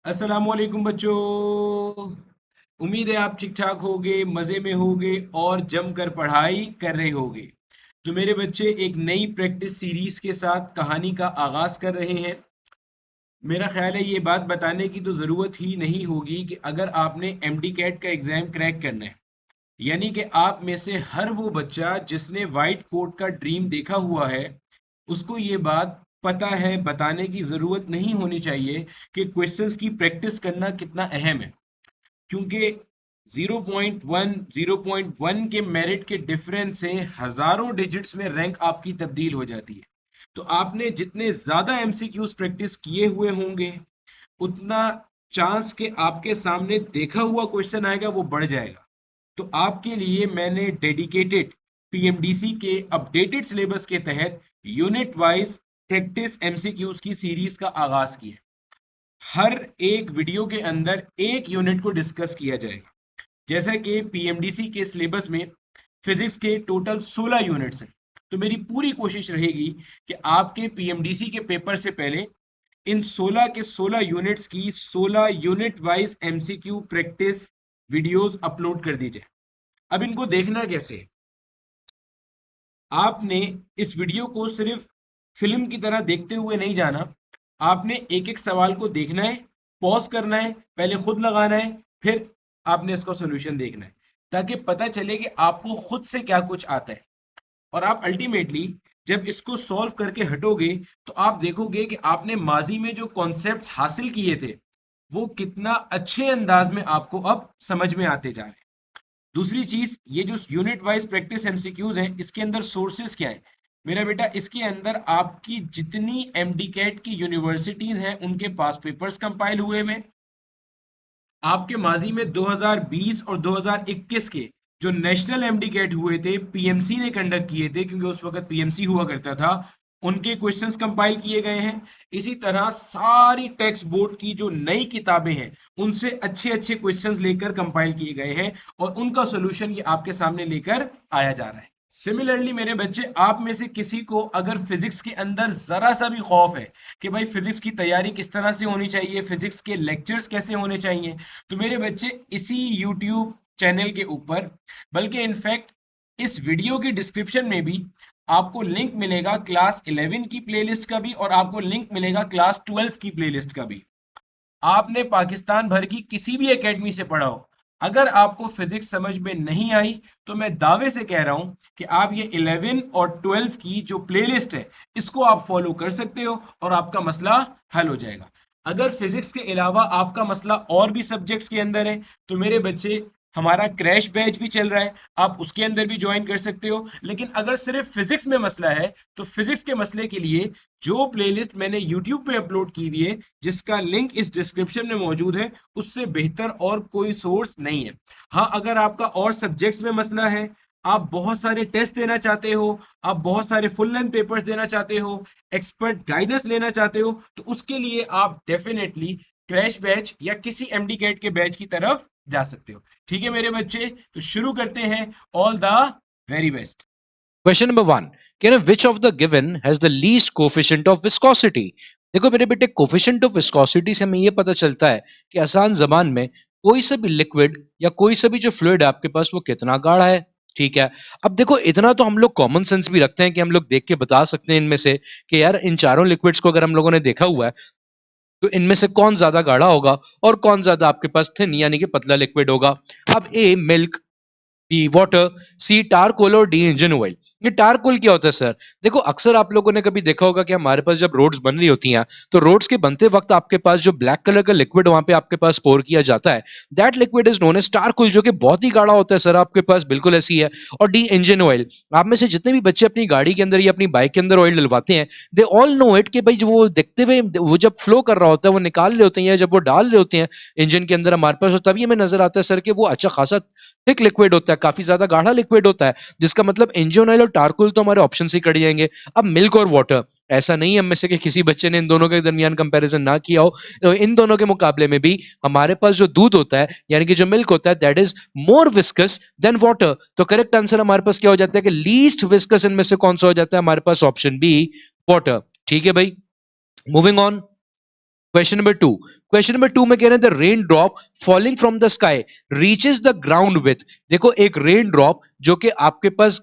अस्सलामुअलैकुम बच्चों। उम्मीद है आप ठीक ठाक होगे, मज़े में होगे और जमकर पढ़ाई कर रहे होगे। तो मेरे बच्चे एक नई प्रैक्टिस सीरीज के साथ कहानी का आगाज कर रहे हैं। मेरा ख्याल है ये बात बताने की तो ज़रूरत ही नहीं होगी कि अगर आपने एमडी कैट का एग्ज़ाम क्रैक करना है, यानी कि आप में से हर वो बच्चा जिसने वाइट कोट का ड्रीम देखा हुआ है, उसको ये बात पता है, बताने की ज़रूरत नहीं होनी चाहिए कि क्वेश्चंस की प्रैक्टिस करना कितना अहम है। क्योंकि 0.1 0.1 के मेरिट के डिफरेंस से हजारों डिजिट्स में रैंक आपकी तब्दील हो जाती है। तो आपने जितने ज़्यादा एमसीक्यूज प्रैक्टिस किए हुए होंगे, उतना चांस के आपके सामने देखा हुआ क्वेश्चन आएगा वो बढ़ जाएगा। तो आपके लिए मैंने डेडिकेटेड पीएमडीसी के अपडेटेड सिलेबस के तहत यूनिट वाइज प्रैक्टिस एमसीक्यूज की सीरीज का आगाज किया। हर एक वीडियो के अंदर एक यूनिट को डिस्कस किया जाएगा। जैसा कि पीएमडीसी के सिलेबस में फिजिक्स के टोटल 16 यूनिट्स हैं, तो मेरी पूरी कोशिश रहेगी कि आपके पीएमडीसी के पेपर से पहले इन 16 के 16 यूनिट्स की 16 unit wise MCQ practice videos upload कर दी जाए। अब इनको देखना कैसे है? आपने इस वीडियो को सिर्फ फिल्म की तरह देखते हुए नहीं जाना। आपने एक एक सवाल को देखना है, पॉज करना है, पहले खुद लगाना है, फिर आपने इसका सॉल्यूशन देखना है, ताकि पता चले कि आपको खुद से क्या कुछ आता है। और आप अल्टीमेटली जब इसको सॉल्व करके हटोगे तो आप देखोगे कि आपने माजी में जो कॉन्सेप्ट्स हासिल किए थे वो कितना अच्छे अंदाज में आपको अब समझ में आते जा रहे हैं। दूसरी चीज, ये जो यूनिट वाइज प्रैक्टिस एमसीक्यूज हैं, इसके अंदर सोर्सेज क्या है मेरा बेटा? इसके अंदर आपकी जितनी एमडी कैट की यूनिवर्सिटीज हैं उनके पास पेपर्स कंपाइल हुए हुए हैं। आपके माजी में 2020 और 2021 के जो नेशनल एमडी कैट हुए थे, पीएमसी ने कंडक्ट किए थे, क्योंकि उस वक्त पीएमसी हुआ करता था, उनके क्वेश्चंस कंपाइल किए गए हैं। इसी तरह सारी टेक्स्ट बोर्ड की जो नई किताबें हैं उनसे अच्छे अच्छे क्वेश्चंस लेकर कंपाइल किए गए हैं और उनका सोल्यूशन ये आपके सामने लेकर आया जा रहा है। सिमिलरली मेरे बच्चे, आप में से किसी को अगर फिजिक्स के अंदर जरा सा भी खौफ है कि भाई फिजिक्स की तैयारी किस तरह से होनी चाहिए, फिजिक्स के लेक्चर्स कैसे होने चाहिए, तो मेरे बच्चे इसी यूट्यूब चैनल के ऊपर, बल्कि इनफैक्ट इस वीडियो की डिस्क्रिप्शन में भी आपको लिंक मिलेगा क्लास 11 की प्लेलिस्ट का भी और आपको लिंक मिलेगा क्लास 12 की प्लेलिस्ट का भी। आपने पाकिस्तान भर की किसी भी एकेडमी से पढ़ा हो, अगर आपको फिजिक्स समझ में नहीं आई तो मैं दावे से कह रहा हूं कि आप ये 11 और 12 की जो प्लेलिस्ट है इसको आप फॉलो कर सकते हो और आपका मसला हल हो जाएगा। अगर फिजिक्स के अलावा आपका मसला और भी सब्जेक्ट्स के अंदर है तो मेरे बच्चे, हमारा क्रैश बैच भी चल रहा है, आप उसके अंदर भी ज्वाइन कर सकते हो। लेकिन अगर सिर्फ फिजिक्स में मसला है तो फिजिक्स के मसले के लिए जो प्लेलिस्ट मैंने यूट्यूब पे अपलोड की हुई है, जिसका लिंक इस डिस्क्रिप्शन में मौजूद है, उससे बेहतर और कोई सोर्स नहीं है। हाँ, अगर आपका और सब्जेक्ट्स में मसला है, आप बहुत सारे टेस्ट देना चाहते हो, आप बहुत सारे फुल लेंथ पेपर्स देना चाहते हो, एक्सपर्ट गाइडेंस लेना चाहते हो, तो उसके लिए आप डेफिनेटली क्रैश बैच या किसी एमडी कैट के बैच की तरफ जा सकते हो। ठीक है मेरे बच्चे, तो शुरू करते हैं। All the very best. Question number one, कहना which of the given has the least coefficient of viscosity. देखो मेरे बेटे, कोफिशिएंट ऑफ विस्कोसिटी से हमें यह पता चलता है कि आसान जबान में कोई सा भी लिक्विड या कोई सा भी जो फ्लूइड है आपके पास वो कितना गाढ़ा है। ठीक है, अब देखो इतना तो हम लोग कॉमन सेंस भी रखते हैं कि हम लोग देख के बता सकते हैं इनमें से कि यार इन चारों लिक्विड्स को अगर हम लोगों ने देखा हुआ है तो इनमें से कौन ज्यादा गाढ़ा होगा और कौन ज्यादा आपके पास थिन यानी कि पतला लिक्विड होगा। अब ए मिल्क, बी वाटर, सी टारकोल और डी इंजन ऑयल। ये टारकोल क्या होता है सर? देखो अक्सर आप लोगों ने कभी देखा होगा कि हमारे पास जब रोड्स बन रही होती हैं तो रोड्स के बनते वक्त आपके पास जो ब्लैक कलर का लिक्विड वहां पे आपके पास पोर किया जाता है, that liquid is known as tar coal, जो कि बहुत ही गाढ़ा होता है सर आपके पास, बिल्कुल ऐसी है। और डी इंजन ऑयल, आप में से जितने भी बच्चे अपनी गाड़ी के अंदर या अपनी बाइक के अंदर ऑयल डलवाते हैं, दे ऑल नो इट कि भाई जो वो देखते हुए वो जब फ्लो कर रहा होता है, वो निकाल रहे होते हैं या जब वो डाल रहे होते हैं इंजन के अंदर हमारे पास, तभी हमें नजर आता है सर कि वो अच्छा खासा थिक लिक्विड होता है, काफी ज्यादा गाढ़ा लिक्विड होता है, जिसका मतलब इंजन ऑयल और टारकोल तो हमारे ऑप्शन से कट जाएंगे। अब मिल्क और वाटर, ऐसा नहीं है हम में से कि किसी बच्चे ने इन दोनों के दरमियान कंपैरिजन ना किया हो, तो इन दोनों के मुकाबले में भी हमारे पास जो दूध होता है यानी कि जो मिल्क होता है, that is more viscous than water. तो करेक्ट आंसर हमारे पास क्या हो जाता है कि लीस्ट विस्कस इनमें से कौन सा हो जाता है? हमारे पास ऑप्शन बी, वाटर। ठीक है भाई, moving on. Question number two में कह रहे हैं the rain drop falling from the sky reaches the ground with. देखो एक रेन ड्रॉप जो कि आपके पास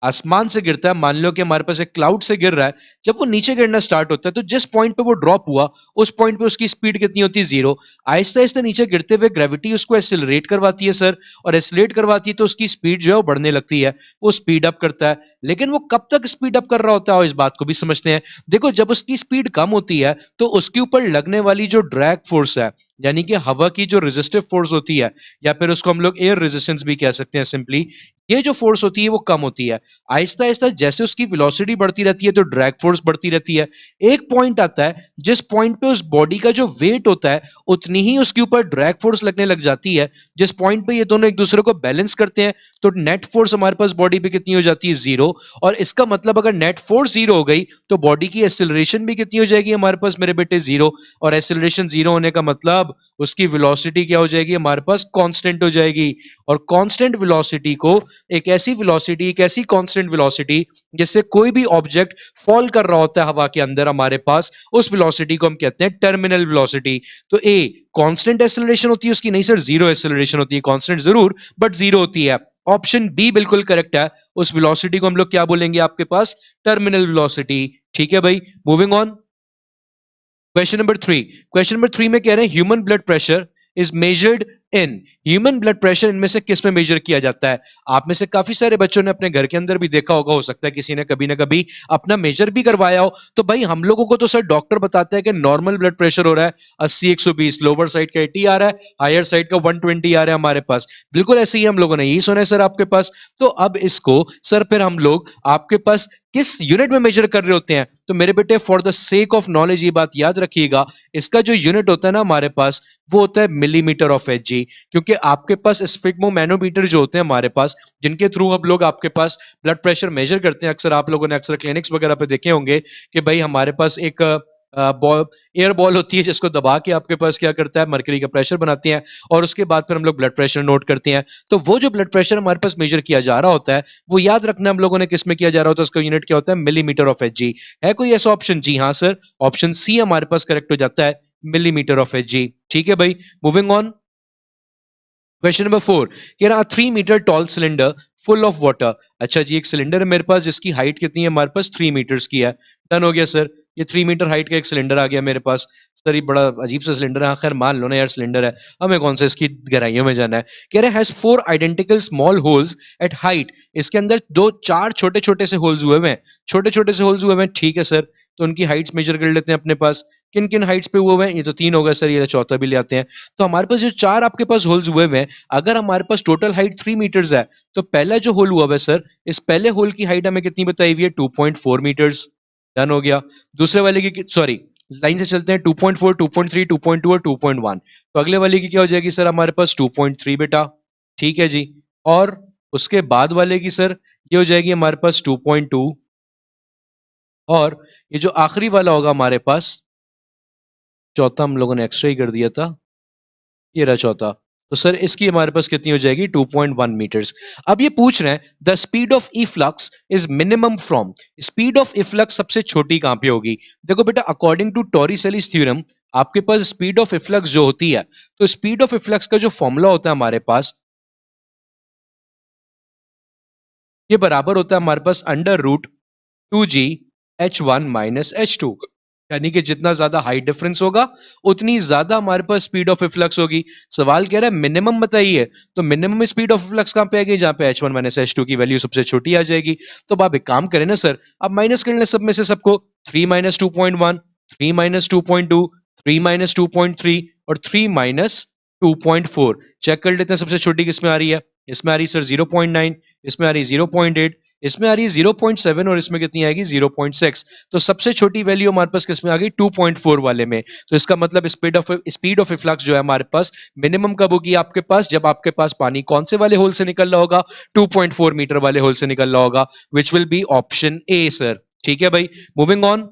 आसमान से गिरता है, मान लो कि हमारे पास एक क्लाउड से गिर रहा है, जब वो नीचे गिरना स्टार्ट होता है तो जिस पॉइंट पे वो ड्रॉप हुआ उस पॉइंट पे उसकी स्पीड कितनी होती है? जीरो। आहिस्ता आहिस्ता नीचे गिरते हुए ग्रेविटी उसको एक्सिलरेट करवाती है सर, और एक्सिलरेट करवाती है तो उसकी स्पीड जो है वो बढ़ने लगती है, वो स्पीड अप करता है। लेकिन वो कब तक स्पीड अप कर रहा होता है और इस बात को भी समझते हैं। देखो जब उसकी स्पीड कम होती है तो उसके ऊपर लगने वाली जो ड्रैग फोर्स है, यानी कि हवा की जो रेजिस्टिव फोर्स होती है, या फिर उसको हम लोग एयर रेजिस्टेंस भी कह सकते हैं सिंपली, ये जो फोर्स होती है वो कम होती है। आहिस्ता आहिस्ता जैसे उसकी वेलोसिटी बढ़ती रहती है तो ड्रैग फोर्स बढ़ती रहती है। एक पॉइंट आता है जिस पॉइंट पे उस बॉडी का जो वेट होता है उतनी ही उसके ऊपर ड्रैग फोर्स लगने लग जाती है। जिस पॉइंट पे ये दोनों एक दूसरे को बैलेंस करते हैं तो नेट फोर्स हमारे पास बॉडी पे कितनी हो जाती है? जीरो। और इसका मतलब अगर नेट फोर्स जीरो हो गई तो बॉडी की एक्सिलरेशन भी कितनी हो जाएगी हमारे पास मेरे बेटे? जीरो। और एक्सिलरेशन जीरो होने का मतलब उसकी वेलोसिटी क्या हो जाएगी हमारे पास? कांस्टेंट हो जाएगी। और कांस्टेंट वेलोसिटी को एक ऐसी कांस्टेंट वेलोसिटी जिससे कोई भी ऑब्जेक्ट फॉल कर रहा होता है हवा के अंदर हमारे पास, उस वेलोसिटी को हम कहते हैं टर्मिनल वेलोसिटी। तो ए कांस्टेंट एक्सेलरेशन होती है उसकी? नहीं सर, जीरो एक्सेलरेशन होती है। कांस्टेंट जरूर बट जीरो होती है। ऑप्शन बी बिल्कुल करेक्ट है। उस वेलोसिटी को हम लोग क्या बोलेंगे आपके पास? Terminal velocity. ठीक है भाई, moving on. Question number three में कह रहे हैं human blood pressure is measured in. Human blood pressure इनमें से किस में मेजर किया जाता है? आप में से काफी सारे बच्चों ने अपने घर के अंदर भी देखा होगा, हो सकता है किसी ने कभी ना कभी अपना मेजर भी करवाया हो। तो भाई हम लोगों को तो सर डॉक्टर बताता है कि नॉर्मल ब्लड प्रेशर हो रहा है 80-120, लोअर साइड का 80 आ रहा है, हायर साइड का 120 आ रहा है हमारे पास। बिल्कुल ऐसे ही हम लोगों ने यही सुना है सर आपके पास। तो अब इसको सर फिर हम लोग आपके पास किस यूनिट में मेजर कर रहे होते हैं? तो मेरे बेटे for the sake of knowledge ये बात याद रखिएगा, इसका जो यूनिट होता है ना हमारे पास, वो होता है मिलीमीटर ऑफ एच जी। क्योंकि आपके पास स्पिग्मोमैनोमीटर जो होते हैं हमारे पास, जिनके थ्रू हम लोग आपके पास ब्लड प्रेशर मेजर करते हैं, अक्सर आप लोगों ने अक्सर क्लिनिक्स वगैरह पे देखे होंगे कि भाई हमारे पास एक बॉल, एयर बॉल होती है जिसको दबा के आपके पास क्या करता है? मरकरी का प्रेशर बनाते हैं, और उसके बाद फिर हम लोग ब्लड प्रेशर नोट करते हैं। तो वो जो ब्लड प्रेशर हमारे पास मेजर किया जा रहा होता है वो याद रखना हम लोगों ने किस में किया जा रहा होता है, उसका यूनिट क्या होता है? Millimetre of H G. है कोई ऐसा ऑप्शन? जी हाँ सर, ऑप्शन सी हमारे पास करेक्ट हो जाता है, मिलीमीटर ऑफ एच जी। ठीक है भाई, moving on. Question number four, कह रहा 3 meter tall cylinder full of water. अच्छा जी, एक सिलेंडर है मेरे पास जिसकी हाइट कितनी है हमारे पास? 3 मीटर्स की है। डन हो गया सर, ये 3 मीटर हाइट का एक सिलेंडर आ गया मेरे पास। सर ये बड़ा अजीब सा सिलेंडर है, हाँ, खैर मान लो ना यार सिलेंडर है, हमें कौन सा इसकी गहराइयों में जाना है। कह रहे has 4 identical small holes at height. इसके अंदर दो चार छोटे छोटे से होल्स हुए हुए हैं, छोटे छोटे से होल्स हुए हुए हैं। ठीक है सर, तो उनकी हाइट्स मेजर कर लेते हैं अपने पास। किन किन हाइट्स पे हुए हुए हैं? ये तो 3 हो गए सर, ये चौथा भी ले आते हैं। तो हमारे पास जो चार आपके पास होल्स हुए हुए हैं, अगर हमारे पास टोटल हाइट 3 मीटर्स है तो पहला जो होल हुआ है सर, इस पहले होल की हाइट हमें कितनी बताई हुई है? 2.4 मीटर्स। डन हो गया। दूसरे वाले की सॉरी, लाइन से चलते हैं, 2.4, 2.3, 2.2 और 2.1। तो अगले वाले की क्या हो जाएगी सर हमारे पास? 2.3 बेटा। ठीक है जी। और उसके बाद वाले की सर ये हो जाएगी हमारे पास 2.2। और ये जो आखिरी वाला होगा हमारे पास, चौथा हम लोगों ने एक्स्ट्रा ही कर दिया था, ये रहा चौथा। तो सर इसकी हमारे पास कितनी हो जाएगी? 2.1 मीटर्स। अब ये पूछ रहे हैं the speed of efflux is minimum from. Speed of efflux सबसे छोटी कहां पे होगी? देखो बेटा, अकॉर्डिंग टू टॉरिसेलिस थ्योरम आपके पास स्पीड ऑफ इफ्लक्स जो होती है, तो स्पीड ऑफ इफ्लक्स का जो फॉर्मूला होता है हमारे पास, ये बराबर होता है हमारे पास √2g(h1 - h2)। यानी कि जितना ज्यादा हाइट डिफरेंस होगा उतनी ज्यादा हमारे पास स्पीड ऑफ इफ्लक्स होगी। सवाल कह रहा है मिनिमम बताइए, तो मिनिमम स्पीड ऑफ इफ्लक्स कहां पे आएगी? जहां पे h1 - h2 की वैल्यू सबसे छोटी आ जाएगी। तो अब आप एक काम करें ना सर, अब माइनस कर लें सब में से सबको। 3 - 2.1, 3 - 2.2, 3 - 2.3 और 3 - 2.4। चेक कर लेते हैं सबसे छोटी किसमें आ रही है। इसमें आ रही सर 0.9, इसमें आ रही 0.8, इसमें आ रही है 0.7 और इसमें कितनी आएगी? 0.6। तो सबसे छोटी वैल्यू हमारे पास किसमें आ गई? 2.4 वाले में। तो इसका मतलब स्पीड ऑफ इफ्लक्स जो है हमारे पास मिनिमम कब होगी आपके पास? जब आपके पास पानी कौन से वाले होल से निकल रहा होगा? 2.4 मीटर वाले होल से निकल रहा होगा, which will be option A sir. ठीक है भाई, मूविंग ऑन।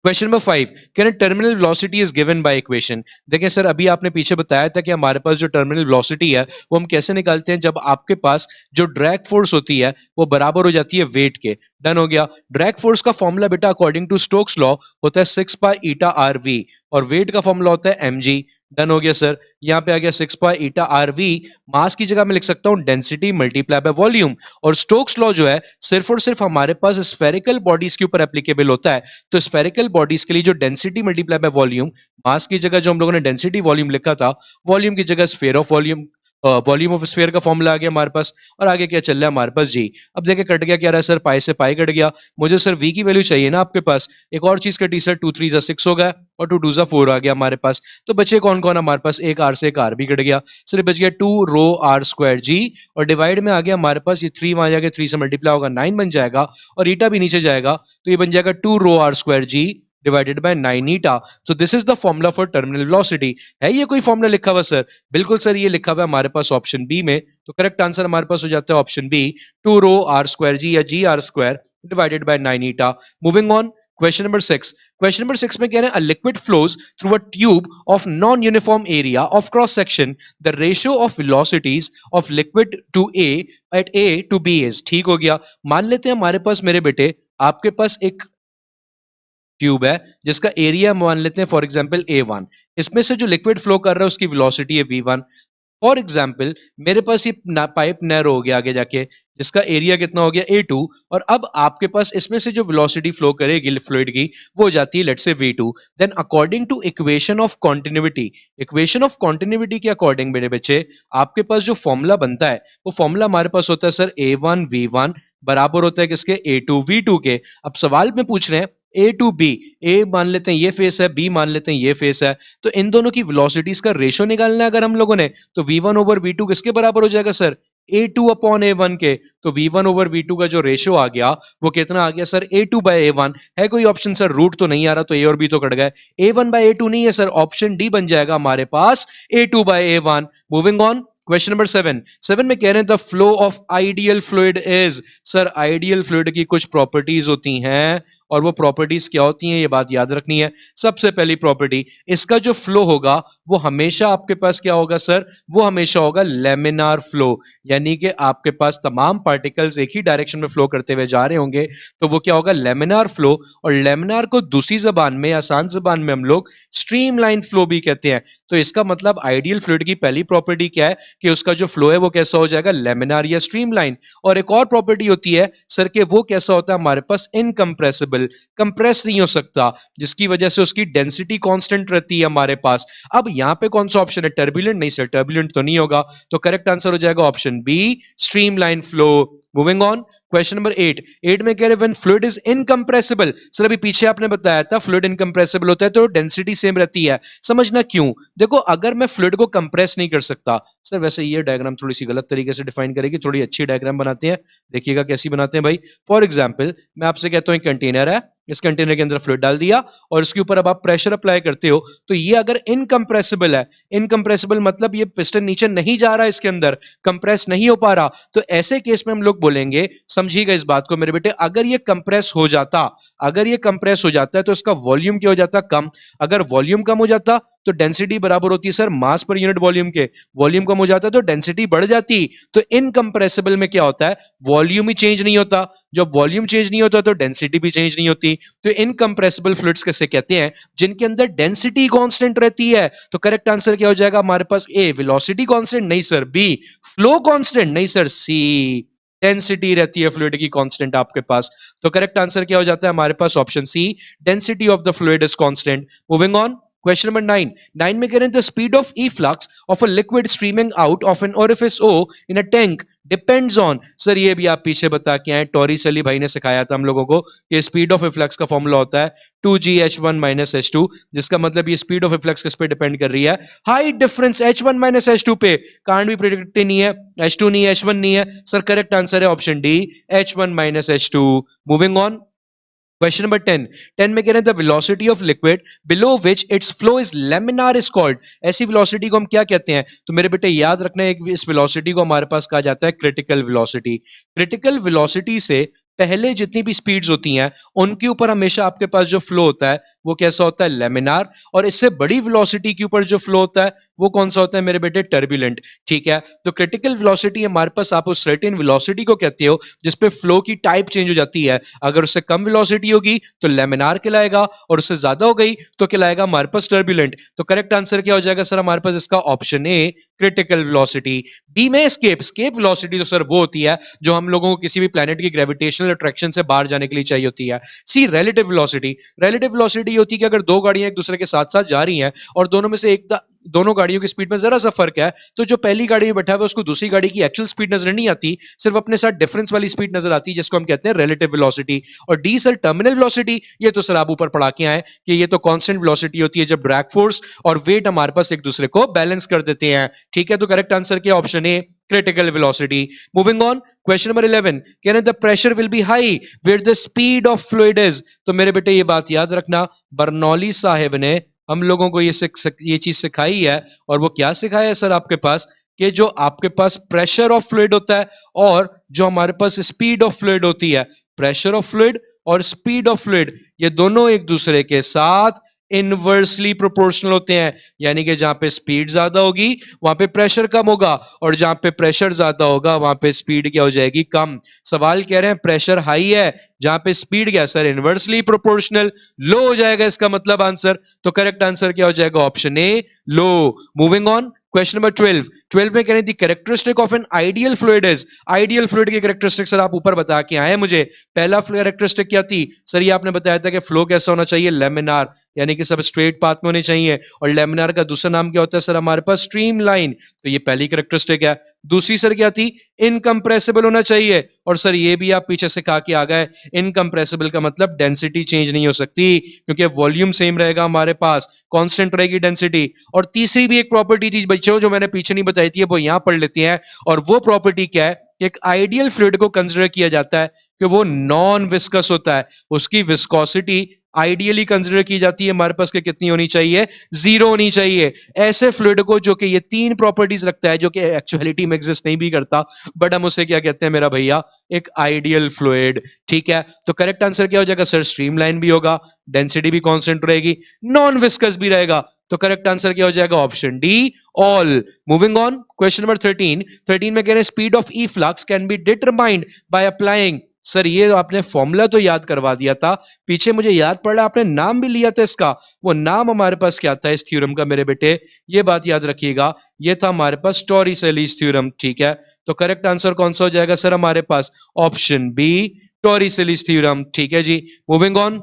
क्वेश्चन नंबर 5, कह रहे terminal velocity is given by equation. देखें सर, अभी आपने पीछे बताया था कि हमारे पास जो टर्मिनल वेलोसिटी है वो हम कैसे निकालते हैं? जब आपके पास जो ड्रैग फोर्स होती है वो बराबर हो जाती है वेट के। डन हो गया। ड्रैग फोर्स का फॉर्मूला बेटा अकॉर्डिंग टू स्टोक्स लॉ होता है 6 पाई ईटा आर वी, और वेट का फॉर्मूला होता है mg। डन हो गया सर। यहाँ पे आ गया 6 पाई ईटा आर वी, मास की जगह मैं लिख सकता हूँ डेंसिटी मल्टीप्लाई बाय वॉल्यूम। और स्टोक्स लॉ जो है सिर्फ और सिर्फ हमारे पास स्फेरिकल बॉडीज के ऊपर एप्लीकेबल होता है। तो स्फेरिकल बॉडीज के लिए जो डेंसिटी मल्टीप्लाई बाय वॉल्यूम, मास की जगह जो हम लोगों ने डेंसिटी वॉल्यूम लिखा था, वॉल्यूम की जगह sphere of volume, volume of sphere का फॉर्मूला आ गया हमारे पास। और आगे क्या चल रहा है हमारे पास जी। अब देखिए कट गया क्या रहा है सर, पाई से पाई कट गया। मुझे सर v की वैल्यू चाहिए ना आपके पास। एक और चीज कटी सर, 2 3 6 हो गया और 2 2 4 आ गया हमारे पास। तो बचे कौन कौन हमारे पास, एक r से एक r भी कट गया सर, बच गया 2 रो r स्क्वायर g। और डिवाइड में आ गया हमारे पास ये 3 वहां जाके 3 से मल्टीप्लाई होगा 9 बन जाएगा, और ईटा भी नीचे जाएगा तो ये बन जाएगा 2 रो r square g divided by 9 eta. So this is the formula for terminal velocity. है ये कोई फॉर्मूला लिखा हुआ सर? बिल्कुल सर, ये लिखा हुआ है हमारे पास ऑप्शन बी में। तो करेक्ट आंसर हमारे पास हो जाता है ऑप्शन बी, 2 रो r स्क्वायर g या g r square divided bye 9 eta. Moving on, question number 6। Question number 6 में कह रहे हैं, a liquid flows through a tube of non-uniform area of cross section. The ratio of velocities of liquid to A at A to B is, ठीक हो गया। मान लेते हैं हमारे पास मेरे बेटे, आपके पास एक ट्यूब है जिसका एरिया मान लेते हैं फॉर एग्जांपल A1। इसमें से जो लिक्विड फ्लो कर रहा है उसकी वेलोसिटी है V1। फॉर एग्जाम्पल मेरे पास ये पाइप नैरो हो गया आगे जाके, जिसका एरिया कितना हो गया A2, और अब आपके पास इसमें से जो वेलोसिटी फ्लो करेगी फ्लूइड की वो हो जाती है let's say V2। Then according to equation of continuity, equation of continuity के अकॉर्डिंग मेरे बच्चे आपके पास जो फॉर्मूला बनता है वो फॉर्मूला हमारे पास होता है सर A1 V1 बराबर होता है किसके, A2 V2 के। अब सवाल में पूछ रहे हैं A टू B, A मान लेते हैं ये फेस है, B मान लेते हैं ये फेस है, तो इन दोनों की वेलोसिटीज का रेशो निकालना है अगर हम लोगों ने, तो V1 ओवर V2 किसके बराबर हो जाएगा सर, A2 अपॉन A1 के। तो V1 ओवर V2 का जो रेशो आ गया वो कितना आ गया सर, A2 बाय A1। है कोई ऑप्शन सर, रूट तो नहीं आ रहा तो A और B तो कट गए, A1 बाय A2 नहीं है सर, ऑप्शन डी बन जाएगा हमारे पास A2 by A1। Moving on, question number 7 में कह रहे हैं the flow of ideal fluid is, sir ideal fluid की कुछ प्रॉपर्टीज होती हैं, और वो प्रॉपर्टीज क्या होती हैं ये बात याद रखनी है। सबसे पहली प्रॉपर्टी, इसका जो फ्लो होगा वो हमेशा आपके पास क्या होगा सर, वो हमेशा होगा लेमिनार फ्लो, यानी कि आपके पास तमाम पार्टिकल्स एक ही डायरेक्शन में फ्लो करते हुए जा रहे होंगे, तो वो क्या होगा, लेमिनार फ्लो। और लेमिनार को दूसरी जबान में, आसान जबान में हम लोग स्ट्रीमलाइन फ्लो भी कहते हैं। तो इसका मतलब आइडियल फ्लूइड की पहली प्रॉपर्टी क्या है कि उसका जो फ्लो है वो कैसा हो जाएगा, लेमिनार या स्ट्रीमलाइन। और एक और प्रॉपर्टी होती है सर कि वो कैसा होता है हमारे पास, इनकंप्रेसिबल, कंप्रेस नहीं हो सकता, जिसकी वजह से उसकी डेंसिटी कांस्टेंट रहती है हमारे पास। अब यहां पे कौन सा ऑप्शन है, टर्बुलेंट? नहीं सर, टर्बुलेंट तो नहीं होगा, तो करेक्ट आंसर हो जाएगा option B, streamline flow. Moving on, question number 8 में कह रहे when fluid is incompressible, sir अभी पीछे आपने बताया था फ्लूइड इनकंप्रेसिबल होता है तो डेंसिटी सेम रहती है। समझना क्यों, देखो अगर मैं फ्लूइड को कंप्रेस नहीं कर सकता, सर वैसे ये डायग्राम थोड़ी सी गलत तरीके से डिफाइन करेगी, थोड़ी अच्छी डायग्राम बनाते हैं, देखिएगा कैसी बनाते हैं भाई। फॉर एग्जाम्पल मैं आपसे कहता हूं एक कंटेनर है, इस कंटेनर के अंदर फ्लूइड डाल दिया और इसके ऊपर अब आप प्रेशर अप्लाई करते हो, तो ये अगर इनकंप्रेसिबल है, इनकंप्रेसिबल मतलब ये पिस्टन नीचे नहीं जा रहा है, इसके अंदर कंप्रेस नहीं हो पा रहा, तो ऐसे केस में हम लोग बोलेंगे, समझिएगा इस बात को मेरे बेटे, अगर ये कंप्रेस हो जाता, अगर ये कंप्रेस हो जाता है तो इसका वॉल्यूम क्या हो जाता, कम। अगर वॉल्यूम कम हो जाता तो डेंसिटी बराबर होती है सर मास पर यूनिट वॉल्यूम के, वॉल्यूम कम हो जाता है तो डेंसिटी बढ़ जाती। तो इनकंप्रेसिबल में क्या होता है, वॉल्यूम ही चेंज नहीं होता, जब वॉल्यूम चेंज नहीं होता तो डेंसिटी भी चेंज नहीं होती। तो इनकंप्रेसिबल फ्लूइड्स कैसे कहते हैं, जिनके अंदर डेंसिटी कांस्टेंट रहती है। तो करेक्ट आंसर क्या हो जाएगा हमारे पास, ए वेलोसिटी कांस्टेंट नहीं सर, बी फ्लो कांस्टेंट नहीं सर, सी डेंसिटी रहती है फ्लूइड की कांस्टेंट आपके पास। तो करेक्ट आंसर क्या हो जाता है हमारे पास, option C, density of the fluid is constant. Moving on, question number 9 में कह रहे हैं the speed of efflux of a liquid streaming out of an orifice O in a tank depends on, sir ये भी आप पीछे बता के आए, टॉरिसली भाई ने सिखाया था हम लोगों को कि स्पीड ऑफ इफ्लक्स का फॉर्मूला होता है 2gh1 -h2, जिसका मतलब ये स्पीड ऑफ इफ्लक्स किस पे डिपेंड कर रही है, हाइट डिफरेंस h1 -h2 पे। कांट भी प्रेडिक्ट नहीं है, h2 नहीं है, h1 नहीं है सर, करेक्ट आंसर है option D, h1 -h2। Moving on, question number 10 में कह रहे हैं the velocity of liquid below which it's flow is laminar is called, ऐसी वेलोसिटी को हम क्या कहते हैं, तो मेरे बेटे याद रखना है इस वेलोसिटी को हमारे पास कहा जाता है क्रिटिकल वेलोसिटी। क्रिटिकल वेलोसिटी से पहले जितनी भी स्पीड्स होती हैं उनके ऊपर हमेशा आपके पास जो फ्लो होता है वो कैसा होता है, लेमिनार, और इससे बड़ी वेलोसिटी के ऊपर जो फ्लो होता है वो कौन सा होता है मेरे बेटे, टर्बुलेंट। ठीक है, तो क्रिटिकल वेलोसिटी हमारे पास, आप उस सर्टेन वेलोसिटी को कहते हो जिसपे फ्लो की टाइप चेंज हो जाती है। अगर उससे कम वेलोसिटी होगी तो लेमिनार कहलाएगा, और उससे ज्यादा हो गई तो कहलाएगा हमारे पास टर्बुलेंट। तो करेक्ट आंसर क्या हो जाएगा सर हमारे पास इसका, option A, critical velocity. B में स्केप, स्केप वेलोसिटी तो सर वो होती है जो हम लोगों को किसी भी प्लेनेट की ग्रेविटेशनल अट्रैक्शन से बाहर जाने के लिए चाहिए होती है। सी, रिलेटिव वेलोसिटी, रिलेटिव वेलोसिटी होती है कि अगर दो गाड़ियां एक दूसरे के साथ साथ जा रही हैं और दोनों में से एक दोनों गाड़ियों की स्पीड में जरा सा फर्क है, तो जो पहली गाड़ी में बैठा है उसको दूसरी गाड़ी की एक्चुअल स्पीड नजर नहीं आती, सिर्फ अपने साथ डिफरेंस वाली स्पीड नजर आती है, जिसको हम कहते हैं रिलेटिव वेलोसिटी। और डी सर, टर्मिनल वेलोसिटी, ये तो सर आप ऊपर पढ़ा के आए कि ये तो कांस्टेंट वेलोसिटी होती है जब ड्रैग फोर्स और वेट हमारे पास एक दूसरे को बैलेंस कर देते हैं। ठीक है, तो करेक्ट आंसर क्या, option A, critical velocity. Moving on, question number 11, कहना the pressure will be high where the speed of fluid is. तो मेरे बेटे ये बात याद रखना, बर्नौली साहब ने हम लोगों को ये चीज सिखाई है, और वो क्या सिखाया है सर आपके पास, कि जो आपके पास प्रेशर ऑफ फ्लूइड होता है और जो हमारे पास स्पीड ऑफ फ्लूइड होती है, प्रेशर ऑफ फ्लूइड और स्पीड ऑफ फ्लूइड, ये दोनों एक दूसरे के साथ इनवर्सली प्रोपोर्शनल होते हैं। यानी कि जहां पे स्पीड ज्यादा होगी वहां पे प्रेशर कम होगा, और जहां पे प्रेशर ज्यादा होगा वहां पे स्पीड क्या हो जाएगी, कम। सवाल कह रहे हैं प्रेशर हाई है, जहां पे स्पीड क्या सर, इनवर्सली प्रोपोर्शनल, लो हो जाएगा इसका मतलब आंसर। तो करेक्ट आंसर क्या हो जाएगा, option A, low. Moving on, question number 12, 12 में कह रहे हैं the characteristic of an ideal fluid is. Ideal fluid की कैरेक्टरिस्टिक सर आप ऊपर बता के आए मुझे। पहला कैरेक्टरिस्टिक क्या थी सर, ये आपने बताया था कि फ्लो कैसा होना चाहिए, लेमिनार, यानी कि सब स्ट्रेट पाथ में होने चाहिए। और लेमिनार का दूसरा नाम क्या होता है सर हमारे पास, स्ट्रीम लाइन। तो ये पहली कैरेक्टरिस्टिक है। दूसरी सर क्या थी, इनकंप्रेसिबल होना चाहिए, और सर ये भी आप पीछे से कहा के आ गए, इनकंप्रेसिबल का मतलब डेंसिटी चेंज नहीं हो सकती, क्योंकि वॉल्यूम सेम रहेगा हमारे पास, कांस्टेंट रहेगी डेंसिटी। और तीसरी भी एक प्रॉपर्टी थी बच्चों जो मैंने पीछे नहीं बताई थी, वो यहां पढ़ लेती हैं, और वो प्रॉपर्टी क्या है, एक आइडियल फ्लूइड को कंसिडर किया जाता है कि वो नॉन विस्कस होता है, उसकी विस्कोसिटी आइडियली कंसिडर की जाती है हमारे पास कि कितनी होनी चाहिए, 0 होनी चाहिए। ऐसे फ्लूइड को जो कि ये तीन प्रॉपर्टीज रखता है, जो कि एक्चुअलिटी में एग्जिस्ट नहीं भी करता, बट हम उसे क्या कहते हैं मेरा भैया, एक आइडियल फ्लूइड। ठीक है, तो करेक्ट आंसर क्या हो जाएगा सर, स्ट्रीमलाइन भी होगा, डेंसिटी भी कांस्टेंट रहेगी, नॉन विस्कस भी रहेगा। तो करेक्ट आंसर क्या हो जाएगा, option D, all. Moving on, question number 13, 13 में कह रहे हैं speed of E flux can be determined by applying. Sir ये आपने फॉर्मूला तो याद करवा दिया था, पीछे मुझे याद पड़ रहा है आपने नाम भी लिया था इसका, वो नाम हमारे पास क्या था इस थ्योरम का मेरे बेटे, ये बात याद रखिएगा, ये था हमारे पास टॉरिसेलीज थ्योरम। ठीक है, तो करेक्ट आंसर कौन सा हो जाएगा सर हमारे पास, ऑप्शन बी, टॉरिसेलीज थ्योरम। ठीक है जी, मूविंग ऑन,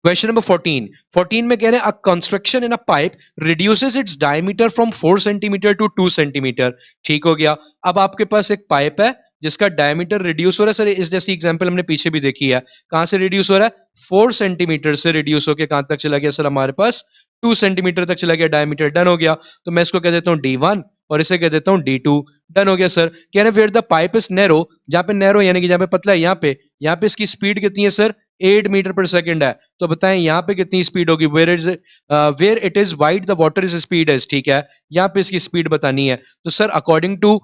क्वेश्चन नंबर 14, 14 में कह रहे हैं a construction in a pipe reduces its diameter from 4 centimeter to 2 centimeter. ठीक हो गया, अब आपके पास एक पाइप है जिसका डायमीटर रिड्यूस हो रहा है सर, इस जैसी एग्जांपल हमने पीछे भी देखी है, कहां से रिड्यूस हो रहा है, 4 सेंटीमीटर से रिड्यूस होकर कहां तक चला गया सर हमारे पास, 2 सेंटीमीटर तक चला गया डायमीटर। डन हो गया, तो मैं इसको कह देता हूं D1 और इसे कह देता हूं D2। डन हो गया सर। कह रहे हैं where the pipe is narrow, जहां पे नैरो यानी कि जहां पे पतला है, यहाँ पे इसकी स्पीड कितनी है सर, 8 मीटर पर सेकंड है। तो बताएं यहाँ पे कितनी स्पीड होगी, where it is wide the water is speed is. ठीक है, यहाँ पे इसकी स्पीड बतानी है। तो sir according to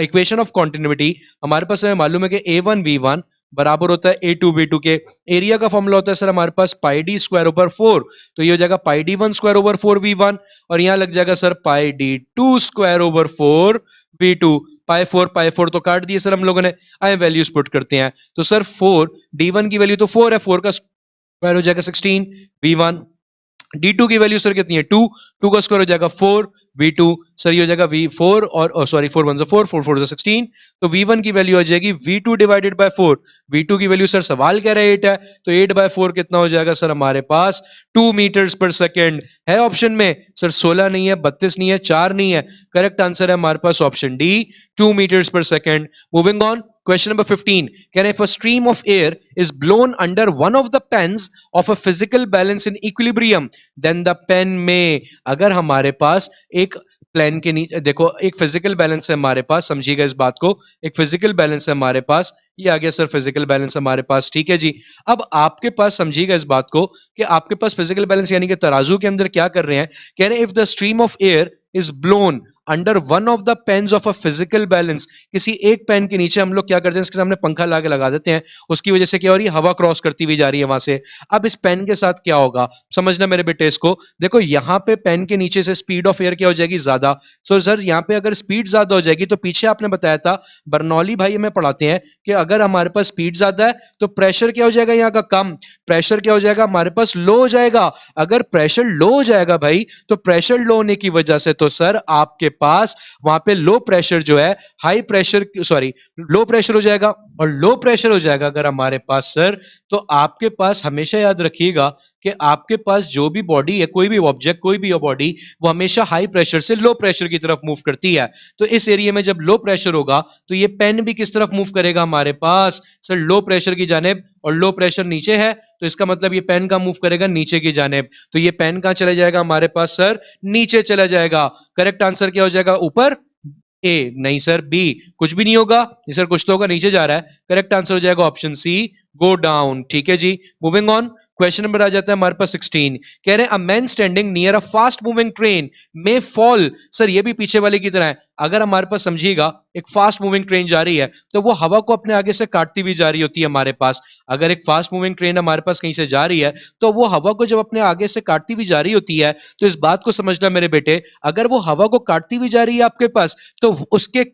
equation of continuity हमारे पास हमें मालूम है कि A1V1 बराबर होता है A2V2 के। एरिया का फॉर्मूला होता है सर हमारे पास पाई डी स्क्वायर ओवर 4, तो ये हो जाएगा पाई D1 स्क्वायर ओवर 4V1, और यहाँ लग जाएगा सर पाई D2 स्क्वायर ओवर 4V2। पाई 4 तो काट दिए सर हम लोगों ने, आए वैल्यूज पुट करते हैं। तो सर 4 D1 की वैल्यू तो 4 है, 4 का स्क्वायर हो जाएगा 16 V1। D2 की वैल्यू सर कितनी है, 2, 2 का स्क्वायर हो जाएगा 4 V2। सर ये हो जाएगा V4 और सॉरी 4 1 4 4 4 16, तो V1 की वैल्यू आ जाएगी V2 डिवाइडेड बाय 4। V2 की वैल्यू सर सवाल कह रहा है 8 है, तो 8 बाय 4 कितना हो जाएगा सर हमारे पास, 2 मीटर्स पर सेकेंड है ऑप्शन में सर, 16 नहीं है, 32 नहीं है, 4 नहीं है, करेक्ट आंसर है हमारे पास ऑप्शन डी, 2 मीटर्स पर second. Moving on, question number 15, कह रहे हैं if a stream of air is blown under one of the pens of a physical balance in equilibrium then the pen में, अगर हमारे पास एक प्लेन के नीचे देखो, एक फिजिकल बैलेंस है हमारे पास, समझिएगा इस बात को, एक फिजिकल बैलेंस है हमारे पास, ये आ गया सर फिजिकल बैलेंस हमारे पास, ठीक है जी। अब आपके पास समझिएगा इस बात को कि आपके पास फिजिकल बैलेंस यानी कि तराजू के अंदर क्या कर रहे हैं, कह रहे हैं if the stream of air is blown under one of the pains of a physical balance, किसी एक पेन के नीचे हम लोग क्या करते हैं, इसके सामने पंखा लगा देते हैं, उसकी वजह से क्या हो रही है, हवा क्रॉस करती हुई जा रही है वहां से। अब इस पेन के साथ क्या होगा, समझना मेरे बेटे इसको, देखो यहाँ पे पेन के नीचे से स्पीड ऑफ एयर क्या हो जाएगी, ज्यादा। सो सर यहाँ पे अगर स्पीड ज्यादा हो जाएगी तो पीछे आपने बताया था, बर्नौली भाई हमें पढ़ाते हैं कि अगर हमारे पास स्पीड ज्यादा है तो प्रेशर क्या हो जाएगा यहाँ का कम, प्रेशर क्या हो जाएगा हमारे पास लो हो जाएगा। अगर प्रेशर लो हो जाएगा भाई, तो प्रेशर लो होने की वजह से तो सर आपके पास वहां पे लो प्रेशर जो है high pressure, sorry low pressure हो जाएगा, और लो प्रेशर हो जाएगा अगर हमारे पास सर, तो आपके पास हमेशा याद रखिएगा कि आपके पास जो भी बॉडी है, कोई भी ऑब्जेक्ट, कोई भी बॉडी, वो हमेशा हाई प्रेशर से लो प्रेशर की तरफ मूव करती है। तो इस एरिया में जब लो प्रेशर होगा तो ये पेन भी किस तरफ मूव करेगा हमारे पास, सर लो प्रेशर की जानेब, और लो प्रेशर नीचे है तो इसका मतलब ये पेन का मूव करेगा नीचे की जानेब। तो ये पेन कहां चला जाएगा हमारे पास सर, नीचे चला जाएगा। करेक्ट आंसर क्या हो जाएगा, ऊपर, ए नहीं सर, बी कुछ भी नहीं होगा, सर कुछ तो होगा, नीचे जा रहा है। करेक्ट आंसर हो जाएगा ऑप्शन सी, गो डाउन, ठीक है जी। मूविंग ऑन, क्वेश्चन नंबर आ जाता है हमारे पास 16, कह रहे हैं a man standing near a fast moving train may fall, sir ये भी पीछे वाले की तरह है। अगर हमारे पास समझिएगा एक फास्ट मूविंग ट्रेन जा रही है तो वो हवा को अपने आगे से काटती हुई जा रही होती है हमारे पास। अगर एक फास्ट मूविंग ट्रेन हमारे पास कहीं से जा रही है तो वो हवा को जब अपने आगे से काटती हुई जा रही होती है, तो इस बात को समझना मेरे बेटे, अगर वो हवा को काटती हुई जा रही है आपके पास, तो उसके